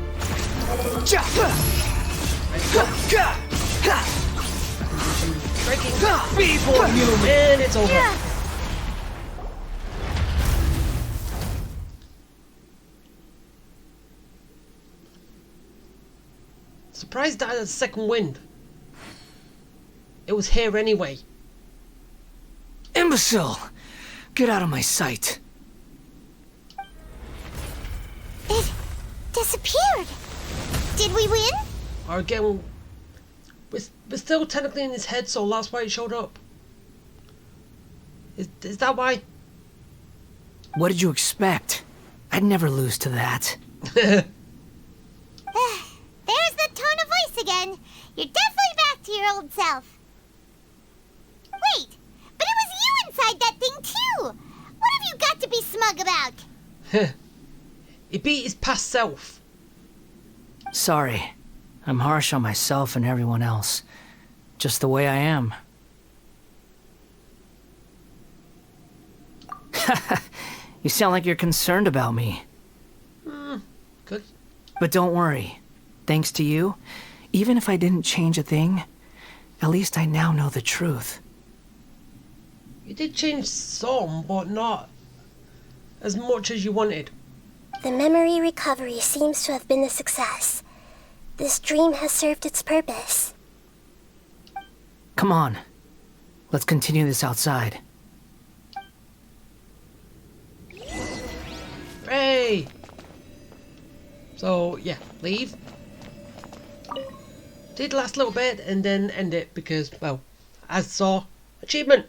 Breaking. Feeble human. And it's over. Surprised that I had a second wind. It was here anyway. Imbecile! Get out of my sight. It disappeared. Did we win? Or again, we're still technically in his head, so that's why it showed up. Is that why? What did you expect? I'd never lose to that. There's the tone of voice again. You're definitely back to your old self. Wait, but it was you inside that thing too. What have you got to be smug about? He beat his past self. Sorry. I'm harsh on myself and everyone else. Just the way I am. You sound like you're concerned about me. Good. But don't worry. Thanks to you, even if I didn't change a thing, at least I now know the truth. You did change some, but not as much as you wanted. The memory recovery seems to have been a success. This dream has served its purpose. Come on. Let's continue this outside. Hooray! So, yeah, leave. Did last a little bit and then end it because, well, as saw, achievement!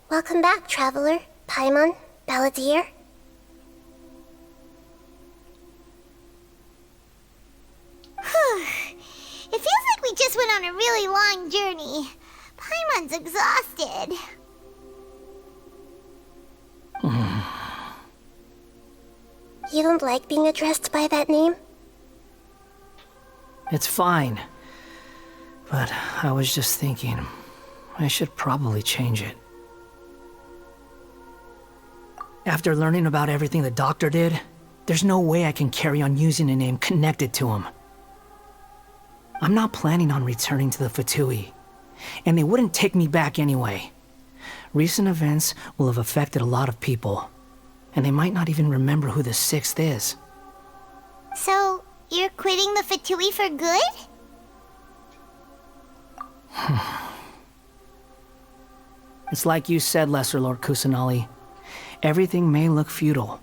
Welcome back, traveler. Paimon? Balladeer? It feels like we just went on a really long journey. Paimon's exhausted. You don't like being addressed by that name? It's fine. But I was just thinking, I should probably change it. After learning about everything the doctor did, there's no way I can carry on using a name connected to him. I'm not planning on returning to the F2P, and they wouldn't take me back anyway. Recent events will have affected a lot of people, and they might not even remember who the Sixth is. So, you're quitting the F2P for good? It's like you said, Lesser Lord Kusanali. Everything may look futile,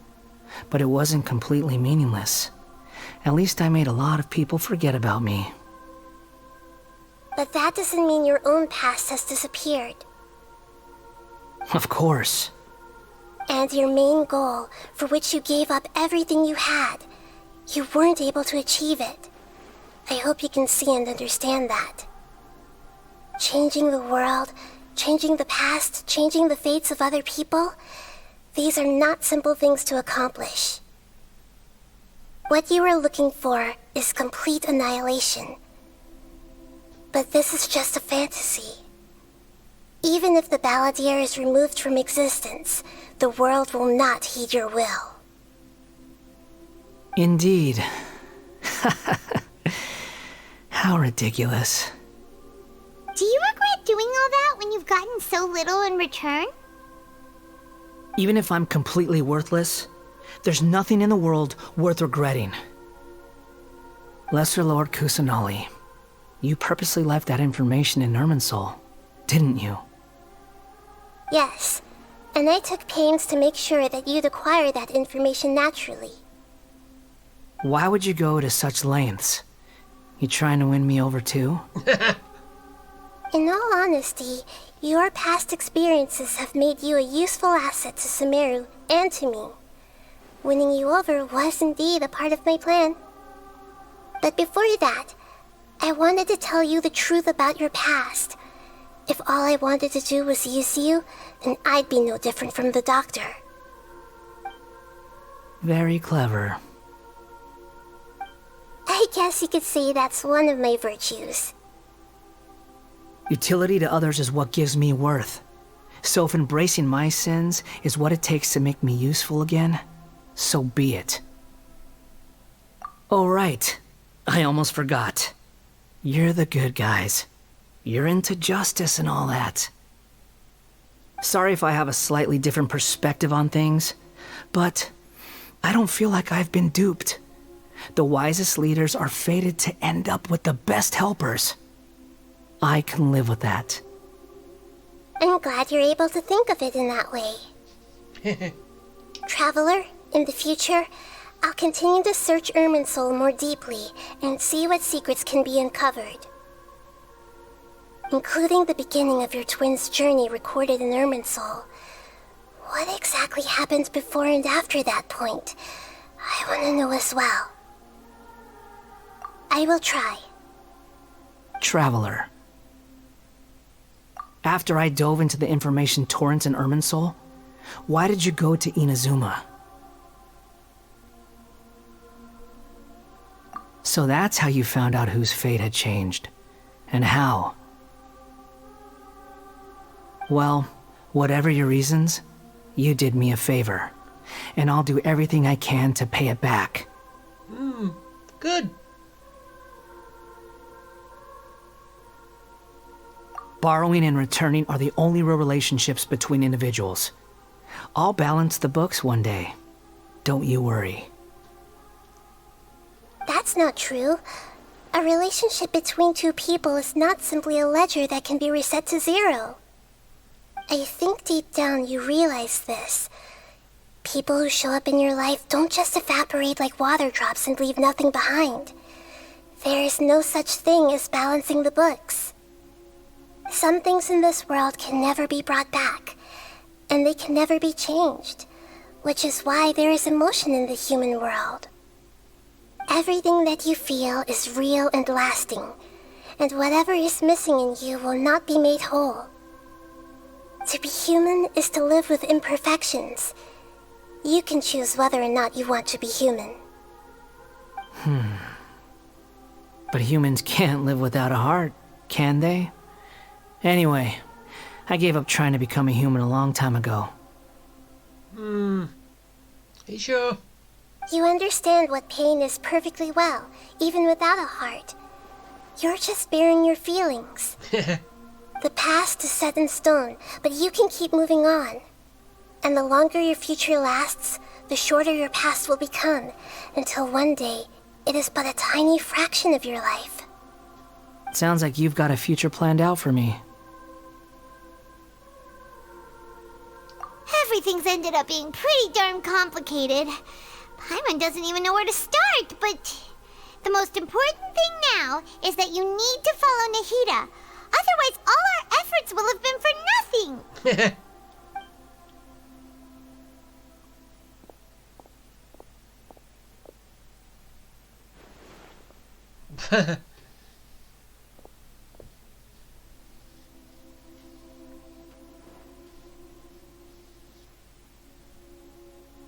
but it wasn't completely meaningless. At least I made a lot of people forget about me. But that doesn't mean your own past has disappeared. Of course. And your main goal, for which you gave up everything you had, you weren't able to achieve it. I hope you can see and understand that. Changing the world, changing the past, changing the fates of other people, these are not simple things to accomplish. What you are looking for is complete annihilation. But this is just a fantasy. Even if the Balladeer is removed from existence, the world will not heed your will. Indeed. How ridiculous. Do you regret doing all that when you've gotten so little in return? Even if I'm completely worthless, there's nothing in the world worth regretting. Lesser Lord Kusanali, you purposely left that information in Irminsul, didn't you? Yes, and I took pains to make sure that you'd acquire that information naturally. Why would you go to such lengths? You trying to win me over too? In all honesty, your past experiences have made you a useful asset to Sumeru and to me. Winning you over was indeed a part of my plan. But before that, I wanted to tell you the truth about your past. If all I wanted to do was use you, then I'd be no different from the doctor. Very clever. I guess you could say that's one of my virtues. Utility to others is what gives me worth. So if embracing my sins is what it takes to make me useful again, so be it. Oh right, I almost forgot. You're the good guys. You're into justice and all that. Sorry if I have a slightly different perspective on things, but I don't feel like I've been duped. The wisest leaders are fated to end up with the best helpers. I can live with that. I'm glad you're able to think of it in that way. Traveler, in the future, I'll continue to search Irminsul more deeply and see what secrets can be uncovered. Including the beginning of your twins' journey recorded in Irminsul. What exactly happened before and after that point? I want to know as well. I will try. Traveler. After I dove into the information torrents in Irminsul, why did you go to Inazuma? So that's how you found out whose fate had changed. And how. Well, whatever your reasons, you did me a favor. And I'll do everything I can to pay it back. Good. Borrowing and returning are the only real relationships between individuals. I'll balance the books one day. Don't you worry. That's not true. A relationship between two people is not simply a ledger that can be reset to zero. I think deep down you realize this. People who show up in your life don't just evaporate like water drops and leave nothing behind. There is no such thing as balancing the books. Some things in this world can never be brought back, and they can never be changed, which is why there is emotion in the human world. Everything that you feel is real and lasting, and whatever is missing in you will not be made whole. To be human is to live with imperfections. You can choose whether or not you want to be human. But humans can't live without a heart, can they? Anyway, I gave up trying to become a human a long time ago. Are you sure? You understand what pain is perfectly well, even without a heart. You're just bearing your feelings. The past is set in stone, but you can keep moving on. And the longer your future lasts, the shorter your past will become, until one day, it is but a tiny fraction of your life. Sounds like you've got a future planned out for me. Everything's ended up being pretty darn complicated. Paimon doesn't even know where to start, but the most important thing now is that you need to follow Nahida. Otherwise, all our efforts will have been for nothing.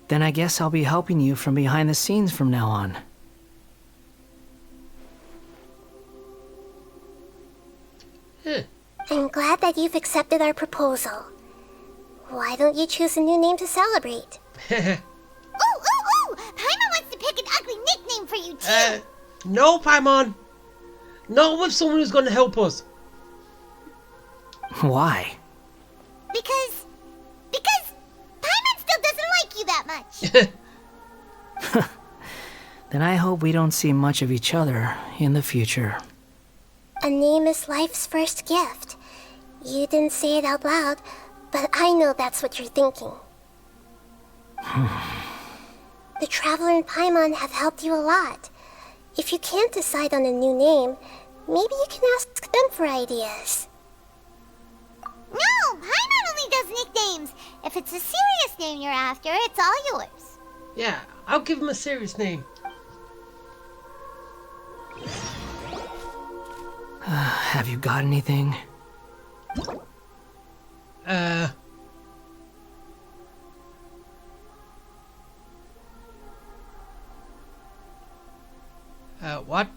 Then I guess I'll be helping you from behind the scenes from now on. I'm glad that you've accepted our proposal. Why don't you choose a new name to celebrate? Ooh! Paimon wants to pick an ugly nickname for you, too! No, Paimon! Not with someone who's going to help us. Why? Because Paimon still doesn't like you that much. Then I hope we don't see much of each other in the future. A name is life's first gift. You didn't say it out loud, but I know that's what you're thinking. The Traveler and Paimon have helped you a lot. If you can't decide on a new name, maybe you can ask them for ideas. No, Paimon only does nicknames. If it's a serious name you're after, it's all yours. Yeah, I'll give him a serious name. Have you got anything? What?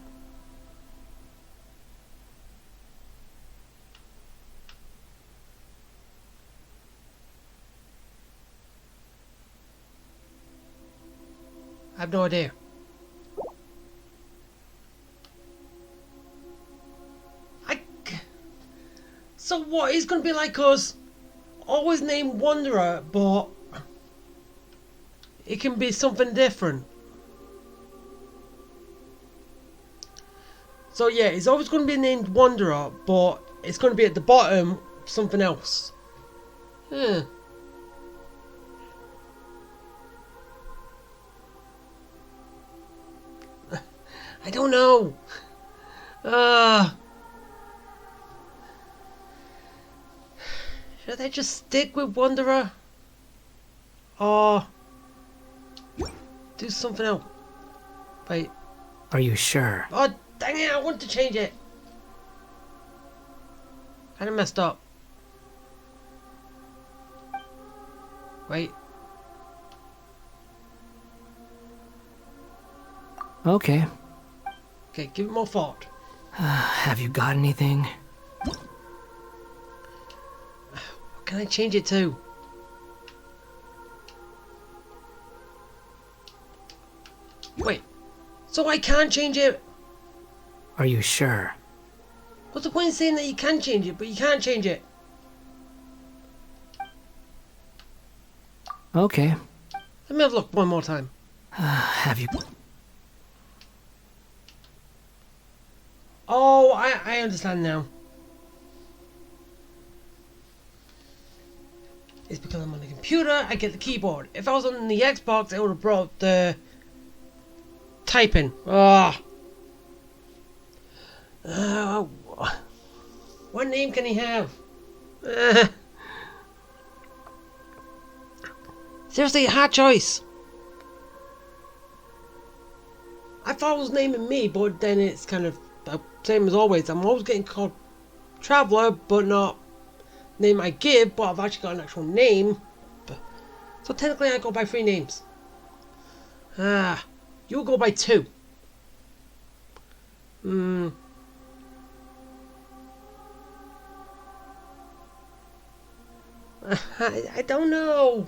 I have no idea. So what? He's gonna be like us, always named Wanderer, but it can be something different. So yeah, he's always gonna be named Wanderer, but it's gonna be at the bottom something else. I don't know. Should I just stick with Wanderer? Or do something else? Wait. Are you sure? Oh, dang it, I want to change it. Kinda messed up. Wait. Okay. Okay, give it more thought. Have you got anything? What can I change it to? Wait. So I can't change it? Are you sure? What's the point in saying that you can change it, but you can't change it? Okay. Let me have a look one more time. Have you... Oh, I understand now. It's because I'm on the computer, I get the keyboard. If I was on the Xbox, it would have brought up the typing. What name can he have? Seriously, hard choice. I thought I was naming me, but then it's kind of the same as always. I'm always getting called Traveller, but not name I give, but I've actually got an actual name. So technically I go by 3 names. You'll go by 2. I don't know.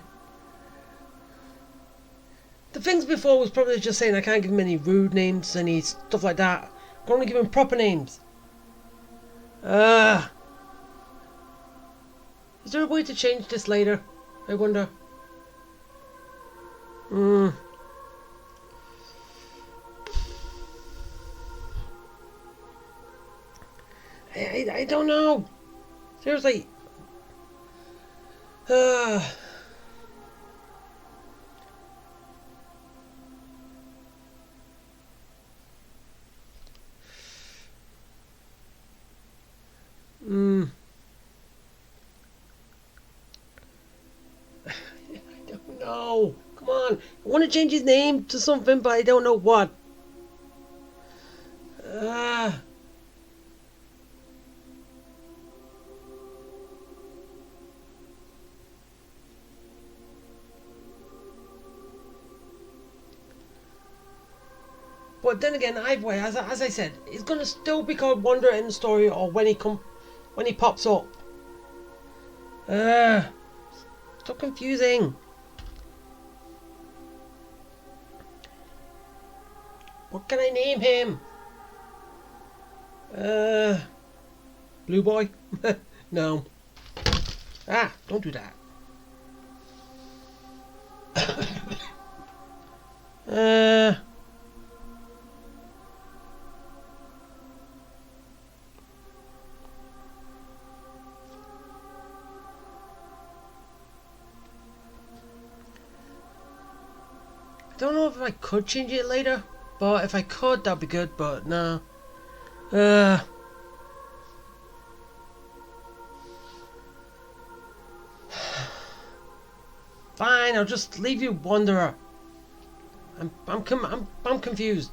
The things before was probably just saying I can't give him any rude names, any stuff like that. I'm going to give him proper names. Is there a way to change this later? I wonder. I don't know. Seriously. I don't know. Come on. I want to change his name to something, but I don't know what. But then again, either way, as I said, it's gonna still be called Wanderer in the story, or when he pops up. So confusing. What can I name him? Blue Boy? No. Don't do that. I don't know if I could change it later, but if I could, that'd be good, but no. Fine, I'll just leave you Wanderer. I'm confused.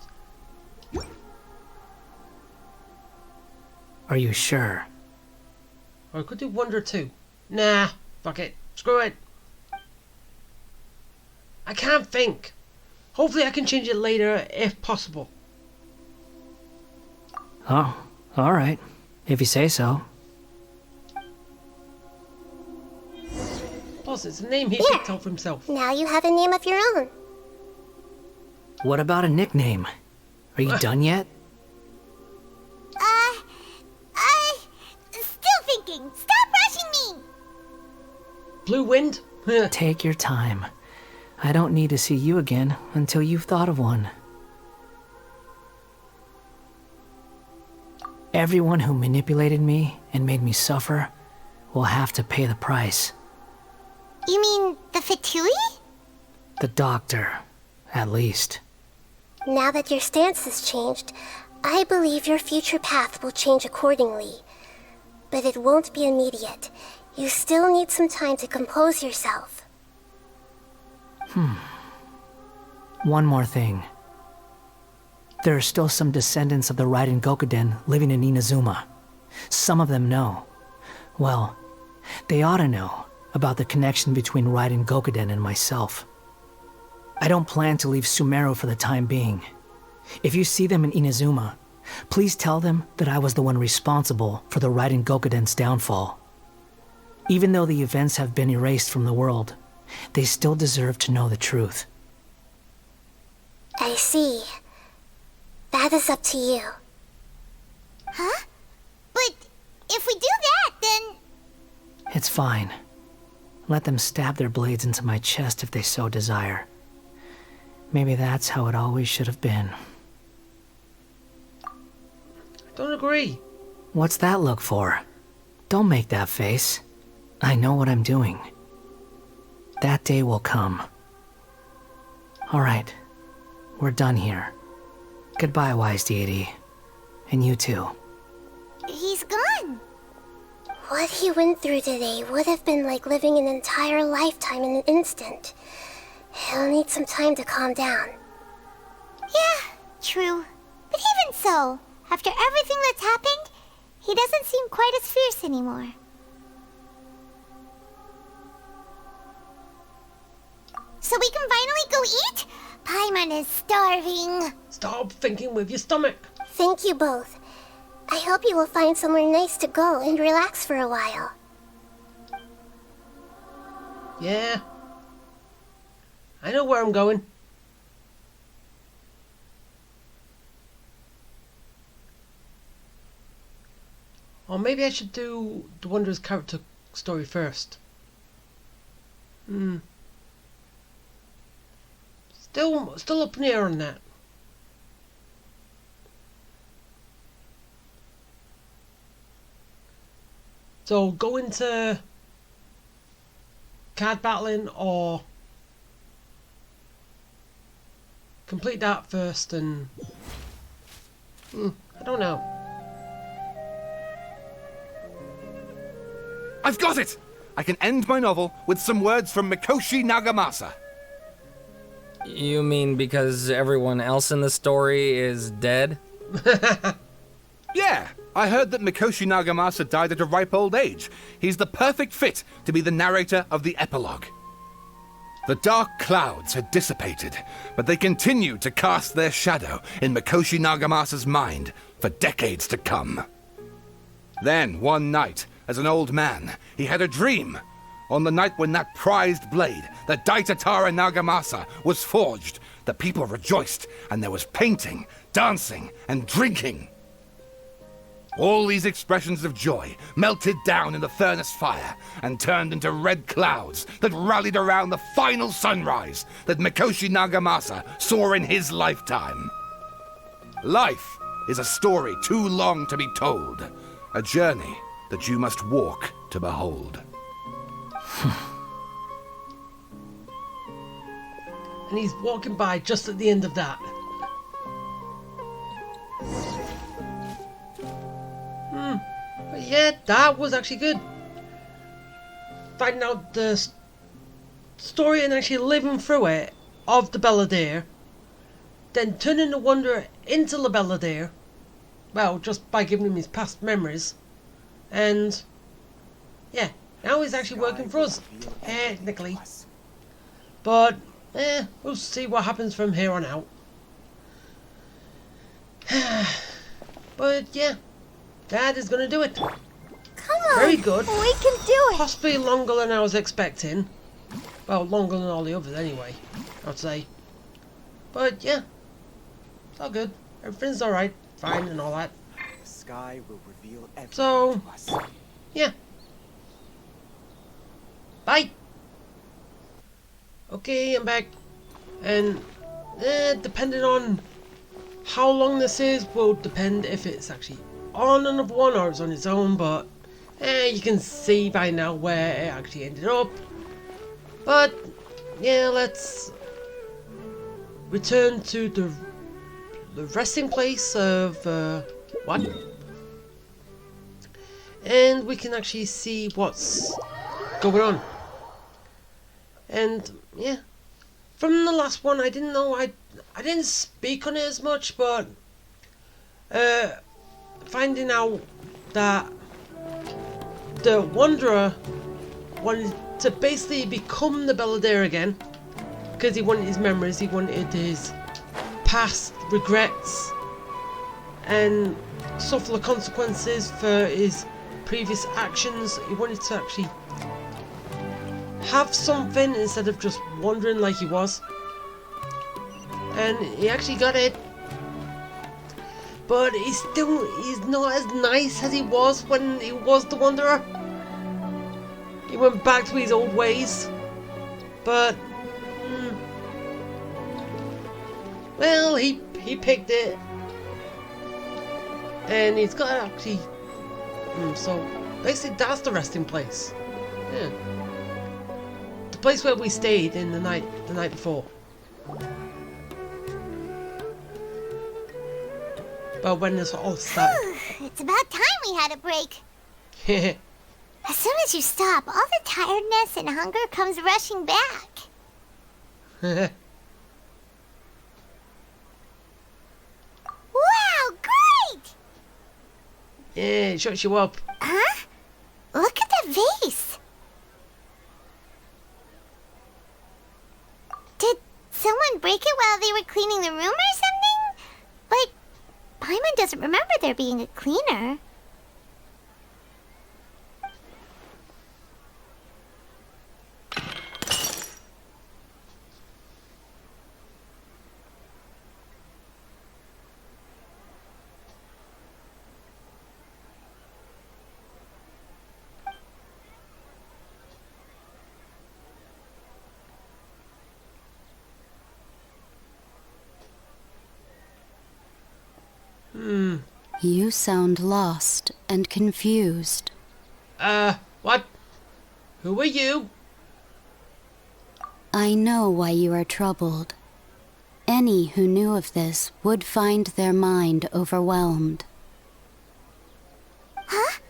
Are you sure? Or I could do Wanderer too. Nah, fuck it. Screw it. I can't think. Hopefully I can change it later if possible. Oh, alright. If you say so. Plus, it's a name he picked out for himself. Now you have a name of your own. What about a nickname? Are you done yet? Still thinking. Stop rushing me! Blue Wind? Take your time. I don't need to see you again until you've thought of one. Everyone who manipulated me and made me suffer will have to pay the price. You mean the Fatui? The doctor, at least. Now that your stance has changed, I believe your future path will change accordingly. But it won't be immediate. You still need some time to compose yourself. One more thing. There are still some descendants of the Raiden Gokuden living in Inazuma. Some of them know. Well, they ought to know about the connection between Raiden Gokuden and myself. I don't plan to leave Sumeru for the time being. If you see them in Inazuma, please tell them that I was the one responsible for the Raiden Gokuden's downfall. Even though the events have been erased from the world, they still deserve to know the truth. I see. That is up to you. Huh? But if we do that, then... It's fine. Let them stab their blades into my chest if they so desire. Maybe that's how it always should have been. I don't agree. What's that look for? Don't make that face. I know what I'm doing. That day will come. Alright. We're done here. Goodbye, wise deity. And you too. He's gone. What he went through today would have been like living an entire lifetime in an instant. He'll need some time to calm down. Yeah, true. But even so, after everything that's happened, he doesn't seem quite as fierce anymore. So we can finally go eat? Paimon is starving. Stop thinking with your stomach. Thank you both. I hope you will find somewhere nice to go and relax for a while. Yeah. I know where I'm going. Or maybe I should do the Wanderer's character story first. Still up in the air on that. So go into card battling or complete that first and I don't know. I've got it! I can end my novel with some words from Mikoshi Nagamasa. You mean because everyone else in the story is dead? Yeah, I heard that Mikoshi Nagamasa died at a ripe old age. He's the perfect fit to be the narrator of the epilogue. The dark clouds had dissipated, but they continued to cast their shadow in Mikoshi Nagamasa's mind for decades to come. Then, one night, as an old man, he had a dream. On the night when that prized blade, the Daitatara Nagamasa, was forged, the people rejoiced, and there was painting, dancing, and drinking. All these expressions of joy melted down in the furnace fire and turned into red clouds that rallied around the final sunrise that Mikoshi Nagamasa saw in his lifetime. Life is a story too long to be told, a journey that you must walk to behold. And he's walking by just at the end of that. But yeah, that was actually good. Finding out the story and actually living through it of the Balladeer, then turning the Wanderer into the Balladeer, well, just by giving him his past memories, and yeah, now he's actually working for us, technically. But we'll see what happens from here on out. But yeah, that is gonna do it. Come on, very good. We can do it. Possibly longer than I was expecting. Well, longer than all the others anyway, I'd say. But yeah, it's all good. Everything's alright, fine and all that. The sky will reveal everything So, to us. yeah. Bye. Okay, I'm back. And depending on how long this is will depend if it's actually on another one or it's on its own, but you can see by now where it actually ended up. But yeah, let's return to the resting place of what? And we can actually see what's going on. And yeah, from the last one, I didn't know I didn't speak on it as much, but finding out that the Wanderer wanted to basically become the Balladeer again because he wanted his memories, he wanted his past regrets and suffer the consequences for his previous actions. He wanted to actually have something instead of just wandering like he was, and he actually got it. But he's not as nice as he was when he was the Wanderer. He went back to his old ways, but well, he picked it, and he's got actually. So basically, that's the resting place. Yeah. The place where we stayed in the night before. But when this all started. It's about time we had a break. As soon as you stop, all the tiredness and hunger comes rushing back. Wow, great! Yeah, it shuts you up. Huh? Look at that vase. Did someone break it while they were cleaning the room or something? Like, Paimon doesn't remember there being a cleaner. You sound lost and confused. What? Who are you? I know why you are troubled. Any who knew of this would find their mind overwhelmed. Huh?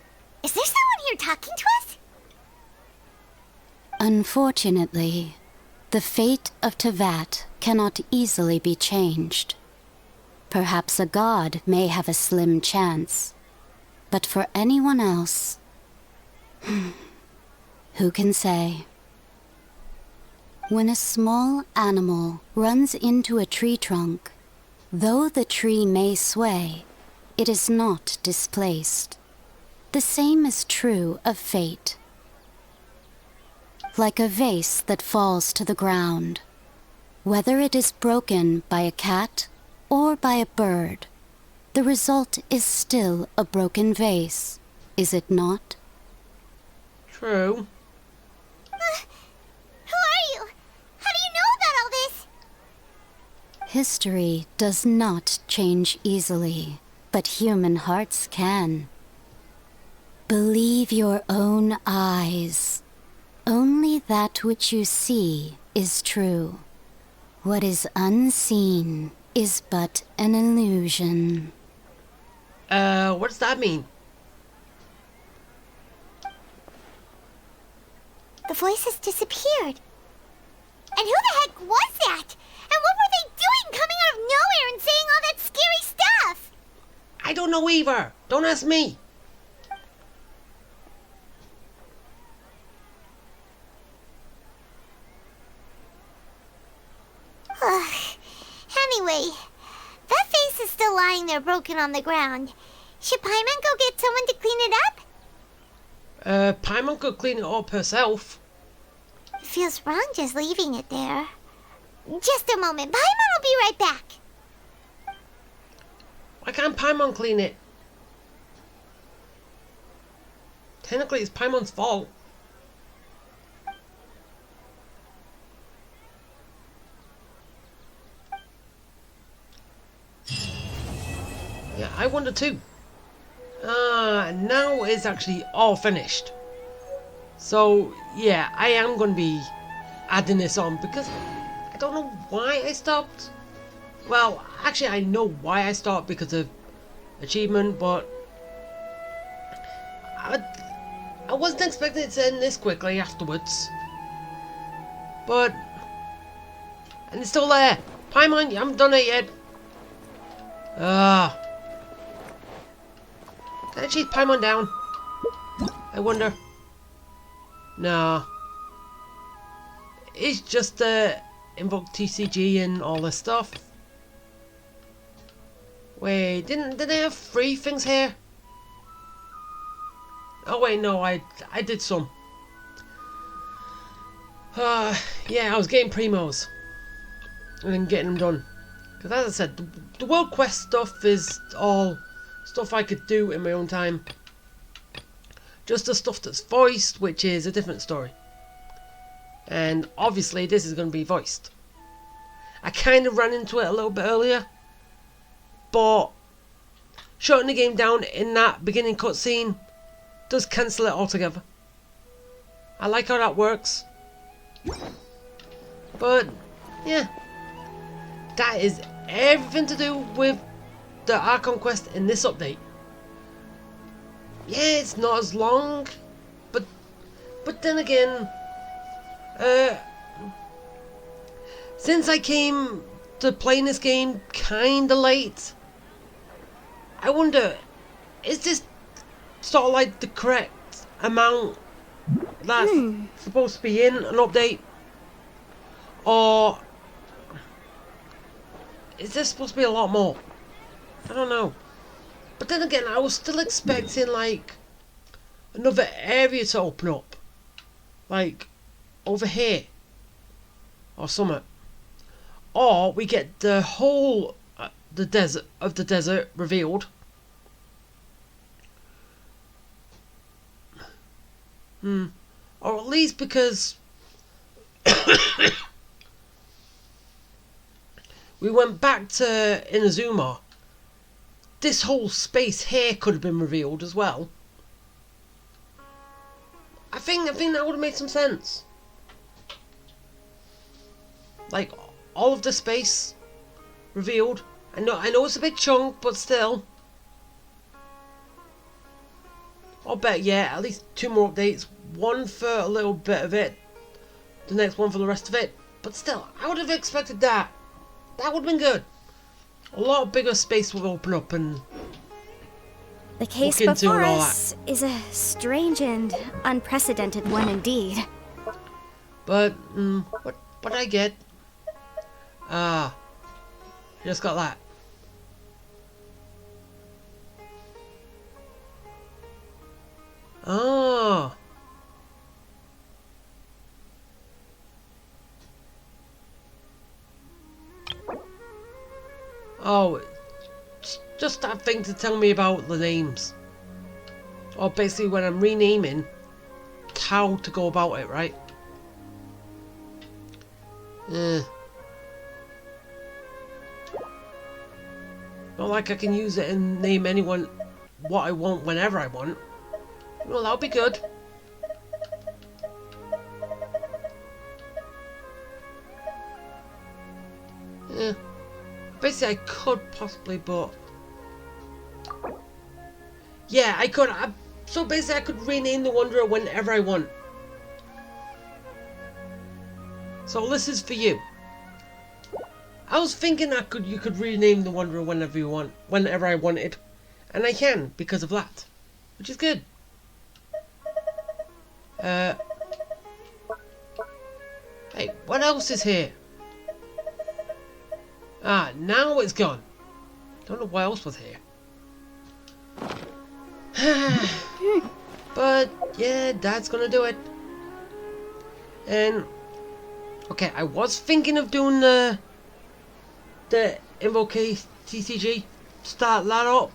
Is there someone here talking to us? Unfortunately, the fate of Tevat cannot easily be changed. Perhaps a god may have a slim chance, but for anyone else, who can say? When a small animal runs into a tree trunk, though the tree may sway, it is not displaced. The same is true of fate. Like a vase that falls to the ground, whether it is broken by a cat or by a bird, the result is still a broken vase, is it not? True. Who are you? How do you know about all this? History does not change easily, but human hearts can. Believe your own eyes. Only that which you see is true. What is unseen is but an illusion. What does that mean? The voice has disappeared. And who the heck was that? And what were they doing coming out of nowhere and saying all that scary stuff? I don't know either. Don't ask me. Anyway, that vase is still lying there broken on the ground. Should Paimon go get someone to clean it up? Paimon could clean it up herself. It feels wrong just leaving it there. Just a moment. Paimon will be right back. Why can't Paimon clean it? Technically, it's Paimon's fault. Yeah, I wonder too. Now it's actually all finished. So, yeah, I am going to be adding this on because I don't know why I stopped. Well, actually I know why I stopped, because of achievement, but I wasn't expecting it to end this quickly afterwards. But, and it's still there. Paimon, you haven't done it yet. Can I chase Paimon down? I wonder. No. It's just invoke TCG and all this stuff. Wait, did I have 3 things here? Oh wait, no, I did some. Yeah, I was getting primos and then getting them done. Because as I said, the world quest stuff is all stuff I could do in my own time. Just the stuff that's voiced, which is a different story. And obviously this is going to be voiced. I kind of ran into it a little bit earlier, but shutting the game down in that beginning cutscene does cancel it altogether. I like how that works. But yeah, that is everything to do with the Archon quest in this update. Yeah, it's not as long, but But then again, since I came to playing this game kinda late, I wonder, is this sort of like the correct amount that's supposed to be in an update? Or is this supposed to be a lot more? I don't know. But then again, I was still expecting like another area to open up. Like over here. Or something. Or we get the whole the desert revealed. Or at least because we went back to Inazuma. This whole space here could have been revealed as well. I think that would have made some sense. Like all of the space revealed. I know it's a big chunk, but still. I'll bet, yeah, at least 2 more updates. One for a little bit of it, the next one for the rest of it. But still, I would have expected that. That would have been good. A lot bigger space will open up and the case look into before and all us is a strange and unprecedented one indeed. But what I get? Just got that. Oh. Oh, it's just that thing to tell me about the names. Or basically when I'm renaming, how to go about it, right? Not like I can use it and name anyone what I want whenever I want. Well, that'll be good. Yeah. Basically, I could possibly, but yeah, I could. So basically, I could rename the Wanderer whenever I want. So this is for you. I was thinking you could rename the Wanderer whenever you want, whenever I wanted, and I can because of that, which is good. Hey, what else is here? Ah, now it's gone. Don't know what else was here. But yeah, Dad's gonna do it. And okay, I was thinking of doing the Invoke TCG, start that up,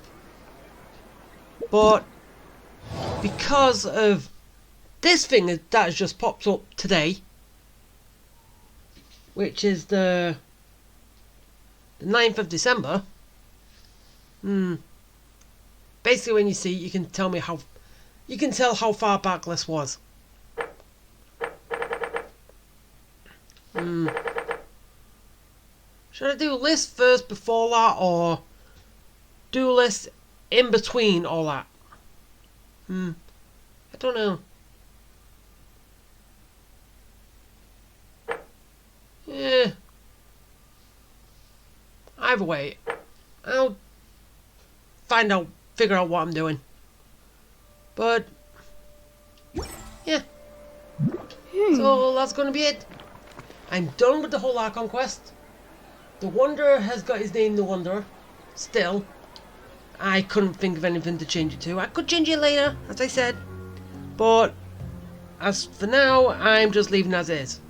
but because of this thing that has just popped up today, which is the 9th of December. Basically, when you see it, you can tell me how. You can tell how far back this was. Should I do a list first before that, or do a list in between all that? I don't know. Yeah. Either way, I'll figure out what I'm doing. But yeah. So that's gonna be it. I'm done with the whole Archon quest. The Wanderer has got his name, the Wanderer. Still, I couldn't think of anything to change it to. I could change it later, as I said. But as for now, I'm just leaving as is.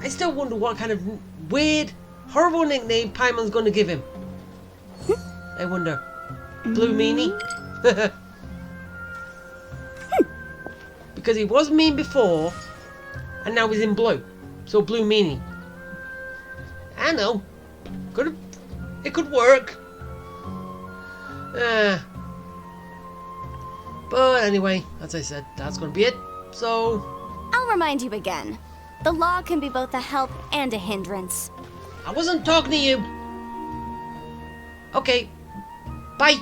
I still wonder what kind of weird, horrible nickname Paimon's going to give him. I wonder. Blue Meanie? Because he was mean before, and now he's in blue. So Blue Meanie. I know. It could work. But anyway, as I said, that's going to be it. So I'll remind you again. The law can be both a help and a hindrance. I wasn't talking to you. Okay. Bye.